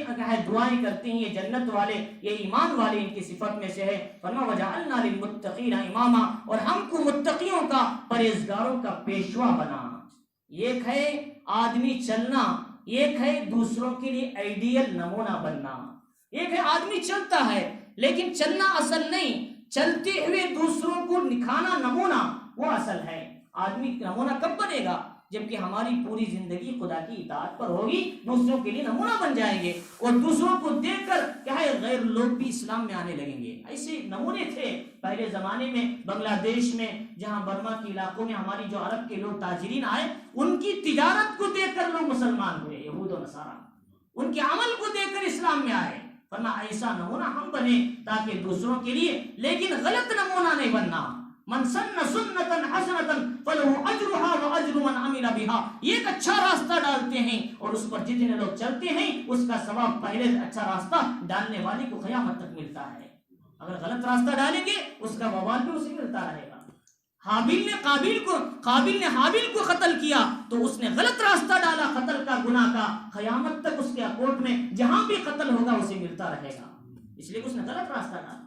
دعائیں کرتے ہیں یہ جنت والے، یہ ایمان والے ان کی صفت میں سے ہے. فرما وجعلنا للمتقین اماما، اور ہم کو متقیوں کا پرہیزگاروں کا پیشوا بنا. ایک ہے آدمی چلنا، ایک ہے دوسروں کے لیے آئیڈیل نمونہ بننا. ایک ہے آدمی چلتا ہے لیکن چلنا اصل نہیں، چلتے ہوئے دوسروں کو دکھانا نمونہ وہ اصل ہے. آدمی نمونہ کب بنے گا؟ جبکہ ہماری پوری زندگی خدا کی اطاعت پر ہوگی، دوسروں کے لیے نمونہ بن جائیں گے اور دوسروں کو دیکھ کر کیا ہے غیر لوگ بھی اسلام میں آنے لگیں گے. ایسے نمونے تھے پہلے زمانے میں بنگلہ دیش میں، جہاں برما کے علاقوں میں ہماری جو عرب کے لوگ تاجرین آئے، ان کی تجارت کو دیکھ کر لوگ مسلمان ہوئے، یہود و نصارہ ان کے عمل کو دیکھ کر اسلام میں آئے. ورنہ ایسا نمونہ ہم بنے تاکہ دوسروں کے لیے، لیکن غلط نمونہ نہیں بننا. من سن سنتا حسنتا فله اجرها واجر من عمل بها. یہ ایک اچھا راستہ ڈالتے ہیں اور اس پر جتنے لوگ چلتے ہیں اس کا ثواب پہلے اچھا راستہ ڈالنے والے کو قیامت تک ملتا ہے. اگر غلط راستہ ڈالیں گے اس کا وبال بھی اسے ملتا رہے گا. قابل نے حابیل کو قتل کیا تو اس نے غلط راستہ ڈالا قتل کا گناہ کا، قیامت تک اس کے اکاؤنٹ میں جہاں بھی قتل ہوگا اسے ملتا رہے گا، اس لیے اس نے غلط راستہ ڈالا.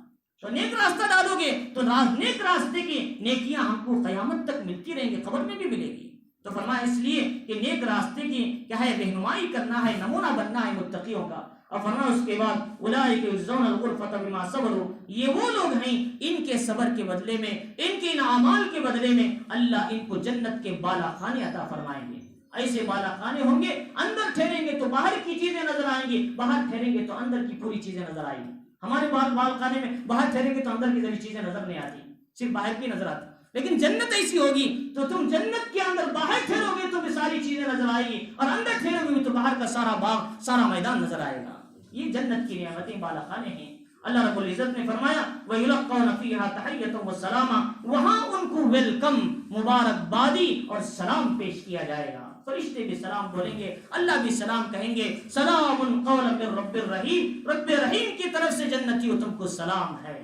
تو نیک راستہ ڈالو گے تو نیک راستے کی نیکیاں ہم کو قیامت تک ملتی رہیں گی، قبر میں بھی ملے گی. تو فرمایا اس لیے کہ نیک راستے کی کیا ہے رہنمائی کرنا ہے، نمونہ بننا ہے متقیوں کا. اور فرمایا اس کے بعد اولئک یجزون الغرفۃ بما صبروا، یہ وہ لوگ ہیں ان کے صبر کے بدلے میں، ان کے اعمال کے بدلے میں اللہ ان کو جنت کے بالا خانے عطا فرمائیں گے. ایسے بالا خانے ہوں گے، اندر ٹھہریں گے تو باہر کی چیزیں نظر آئیں گی، باہر ٹھہریں گے تو اندر کی پوری چیزیں نظر آئیں گی. ہمارے بال خانے میں باہر ٹھہریں گے تو اندر کی ساری چیزیں نظر نہیں آتی، صرف باہر کی نظر آتی. لیکن جنت ایسی ہوگی تو تم جنت کے اندر باہر ٹھہرو گے تو بھی ساری چیزیں نظر آئیں گی، اور اندر ٹھہرو گے تو باہر کا سارا باغ سارا میدان نظر آئے گا. یہ جنت کی نعمتیں بالا خانے ہیں. اللہ رب العزت نے فرمایا وَيُلَقَّوْنَ فِيهَا تَحِيَّةً وَسَلَامًا، وہاں ان کو ویلکم، مبارکبادی اور سلام پیش کیا جائے گا. فرشتے بھی سلام بولیں گے، اللہ بھی سلام کہیں گے. سلام قولا من رب الرحیم، رب رحیم کی طرف سے جنتیوں تم کو سلام ہے.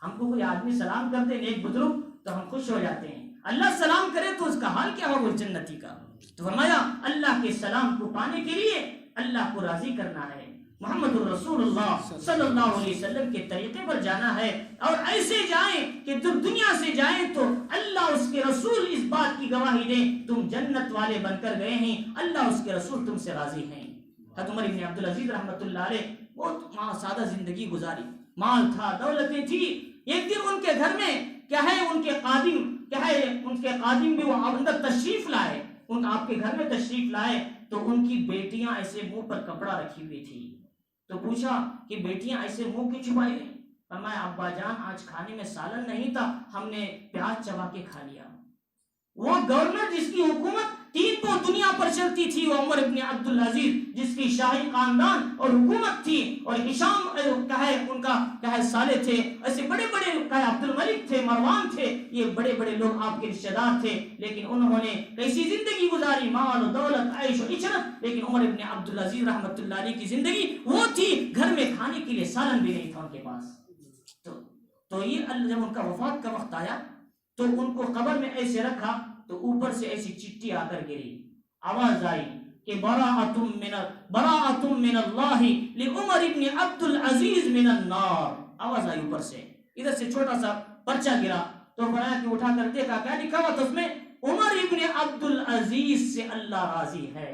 ہم کو کوئی آدمی سلام کر دے نیک بزرگ تو ہم خوش ہو جاتے ہیں، اللہ سلام کرے تو اس کا حال کیا ہوگا جنتی کا. تو فرمایا اللہ کے سلام کو پانے کے لیے اللہ کو راضی کرنا ہے، محمد الرسول اللہ صلی اللہ علیہ وسلم کے طریقے پر جانا ہے، اور ایسے جائیں کہ جب دنیا سے جائیں تو اللہ اس کے رسول اس بات کی گواہی دیں تم جنت والے بن کر گئے ہیں، اللہ اس کے رسول تم سے راضی ہیں. حضرت عمر بن عبدالعزیز رحمۃ اللہ علیہ بہت سادہ زندگی گزاری، مال تھا، دولتیں تھی. ایک دن ان کے گھر میں کیا ہے ان کے قادم بھی وہ اندر تشریف لائے، آپ کے گھر میں تشریف لائے تو ان کی بیٹیاں ایسے منہ پر کپڑا رکھی ہوئی تھی. تو پوچھا کہ بیٹیاں ایسے منہ کی چھپائی گئی؟ فرمایا ابا جان آج کھانے میں سالن نہیں تھا، ہم نے پیاز چبا کے کھا لیا. وہ گورنر جس کی حکومت 3 پو دنیا پر چلتی تھی وہ عمر ابن عبدالعزیز، جس کی شاہی خاندان اور حکومت تھی، اور ہشام ان کا سالے تھے، ایسے بڑے بڑے عبد الملک تھے، مروان تھے، یہ بڑے بڑے لوگ آپ کے رشتہ دار تھے. لیکن انہوں نے کیسی زندگی گزاری، مال و دولت، عیش و عشرت. لیکن عمر ابن عبدالعزیز رحمۃ اللہ علیہ کی زندگی وہ تھی گھر میں کھانے کے لیے سالن بھی نہیں تھا ان کے پاس. تو یہ جب ان کا وفات کا وقت آیا تو ان کو قبر میں ایسے رکھا تو اوپر سے ایسی چٹھی آ کر گری، آواز آئی کہ براءۃ من اللہ لعمر ابن عبد العزیز من النار. آواز آئی اوپر سے، ادھر سے چھوٹا سا پرچہ گرا تو فرمایا کہ اٹھا کر دیکھا، کیا لکھا ہوا تھا اس میں عمر ابن عبد العزیز سے اللہ راضی ہے،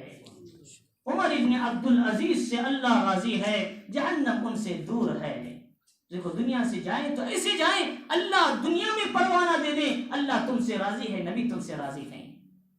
عمر ابن عبد العزیز سے اللہ راضی ہے، جہنم ان سے دور ہے۔ دیکھو دنیا سے جائیں تو ایسے جائیں اللہ دنیا میں پروانہ دے دے، اللہ تم سے راضی ہے، نبی تم سے راضی ہیں،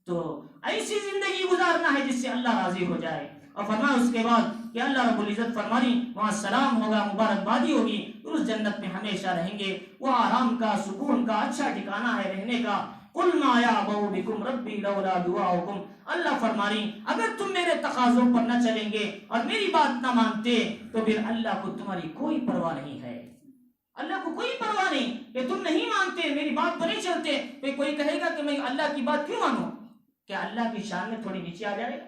تو ایسی زندگی گزارنا ہے جس سے اللہ راضی ہو جائے۔ اور فرمایا اس کے بعد کہ اللہ رب العزت فرمانی وہاں سلام ہوگا، مبارکبادی ہوگی، اس جنت میں ہمیشہ رہیں گے، وہ آرام کا، سکون کا، اچھا ٹھکانہ ہے رہنے کا۔ قُلْ مَا يَعْبَأُ بِكُمْ رَبِّي لَوْلَا دُعَاؤُكُمْ، اللہ فرمانی اگر تم میرے تقاضوں پر نہ چلیں گے اور میری بات نہ مانتے تو پھر اللہ کو تمہاری کوئی پرواہ نہیں ہے، اللہ کو کوئی پرواہ نہیں کہ تم نہیں مانتے، میری بات پر نہیں چلتے۔ پھر کوئی کہے گا کہ میں اللہ کی بات کیوں مانوں، کیا اللہ کی شان میں تھوڑی نیچے آ جائے گا؟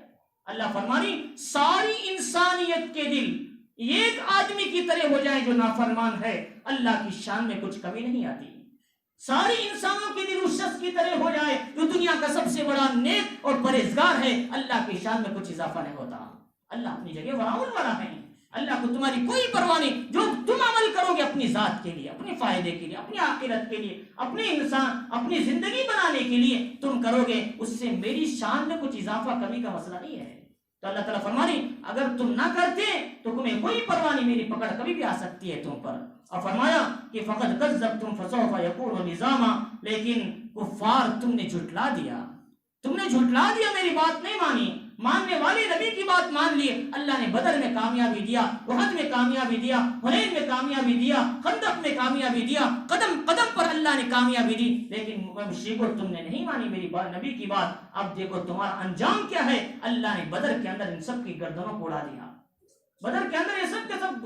اللہ فرمانی ساری انسانیت کے دل ایک آدمی کی طرح ہو جائیں جو نافرمان ہے، اللہ کی شان میں کچھ کمی نہیں آتی۔ ساری انسانوں کے دل اس شخص کی طرح ہو جائے جو دنیا کا سب سے بڑا نیک اور پرہیزگار ہے، اللہ کی شان میں کچھ اضافہ نہیں ہوتا۔ اللہ اپنی جگہ وراء الورا ہے، اللہ کو تمہاری کوئی پرواہ نہیں، جو تم عمل کرو گے اپنی ذات کے لیے، اپنے فائدے کے لیے، اپنی آخرت کے لیے، اپنے انسان اپنی زندگی بنانے کے لیے تم کرو گے، اس سے میری شان میں کچھ اضافہ کمی کا مسئلہ نہیں ہے۔ تو اللہ تعالیٰ فرمانی اگر تم نہ کرتے تو تمہیں کوئی پرواہ نہیں، میری پکڑ کبھی بھی آ سکتی ہے تم پر۔ اور فرمایا کہ فقد کذبتم فسوف یکون لزاما، لیکن کفار تم نے جھٹلا دیا، تم نے جھٹلا دیا، میری بات نہیں مانی، ماننے والے نبی کی بات مان لیے۔ اللہ نے بدر میں کامیابی دیا، احد میں کامیابی دیا، حنین میں کامیابی دیا، خندق میں کامیابی دیا، قدم قدم پر اللہ نے کامیابی دی، لیکن مشرکو تم نے نہیں مانی میری نبی کی بات۔ اب دیکھو تمہارا انجام کیا ہے، اللہ نے بدر کے اندر ان سب کی گردنوں کو اڑا دیا۔ بدر کے اندر یہ سب کے سب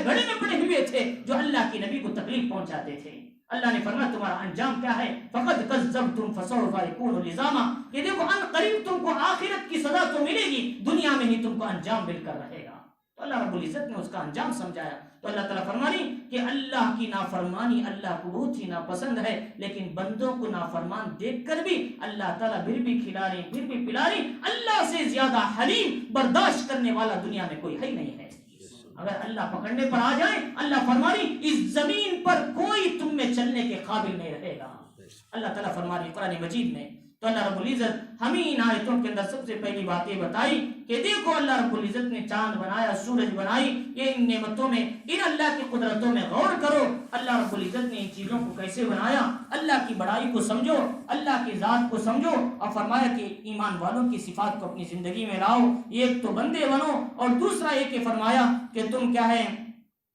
گڑے میں پڑے ہوئے تھے جو اللہ کی نبی کو تکلیف پہنچاتے تھے۔ اللہ نے فرمایا تمہارا انجام کیا ہے، فقد کذبتم فسوف یکون لزاما، کہ دیکھو ان قریب تم کو آخرت کی سزا تو ملے گی، دنیا میں ہی تم کو انجام مل کر رہے گا۔ تو اللہ رب العزت نے اس کا انجام سمجھایا۔ تو اللہ تعالیٰ فرمانی کہ اللہ کی نافرمانی اللہ کو بہت ہی ناپسند ہے، لیکن بندوں کو نافرمان دیکھ کر بھی اللہ تعالیٰ پھر بھی کھلا رہے، پھر بھی پلا رہے۔ اللہ سے زیادہ حلیم برداشت کرنے والا دنیا میں کوئی ہے ہی نہیں ہے۔ اگر اللہ پکڑنے پر آ جائے، اللہ فرمانی اس زمین پر کوئی تم میں چلنے کے قابل نہیں رہے گا۔ اللہ تعالیٰ فرمانی قرآن مجید میں۔ تو اللہ رب العزت ہمیں ان آیتوں کے اندر سب سے پہلی باتیں بتائی کہ دیکھو اللہ رب العزت نے چاند بنایا، سورج بنائی، یہ ان نعمتوں میں، ان اللہ کی قدرتوں میں غور کرو، اللہ رب العزت نے ان چیزوں کو کیسے بنایا، اللہ کی بڑائی کو سمجھو، اللہ کی ذات کو سمجھو، اور فرمایا کہ ایمان والوں کی صفات کو اپنی زندگی میں لاؤ، ایک تو بندے بنو، اور دوسرا یہ کہ فرمایا کہ تم کیا ہے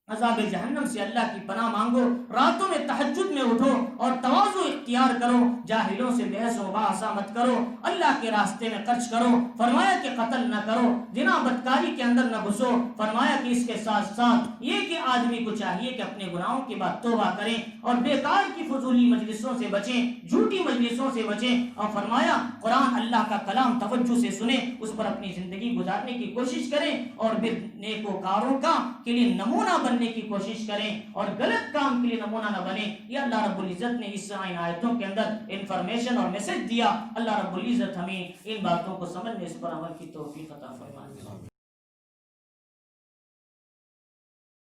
عذاب جہنم سے اللہ کی پناہ مانگو، راتوں میں تہجد میں اٹھو اور تواضع اختیار کرو، جاہلوں سے بحث و مباحثہ مت کرو، اللہ کے راستے میں خرچ کرو، فرمایا کہ قتل نہ کرو، زنا بدکاری کے اندر نہ گھسو، فرمایا کہ اس کے ساتھ ساتھ یہ کہ آدمی کو چاہیے کہ اپنے گناہوں کے بعد توبہ کریں اور بیکار کی فضولی مجلسوں سے بچیں، جھوٹی مجلسوں سے بچیں، اور فرمایا قرآن اللہ کا کلام توجہ سے سنیں، اس پر اپنی زندگی گزارنے کی کوشش کریں، اور پھر نیکوکاروں کا کے لیے نمونہ بننے کی کوشش کریں اور غلط کام کے لیے نمونہ نہ بنے۔ یہ اللہ رب العزت نے اس آیتوں کے اندر انفارمیشن اور میسج دیا۔ اللہ رب العزت ہمیں ان باتوں کو سمجھنے، اس پر عمل کی توفیق عطا فرمائے۔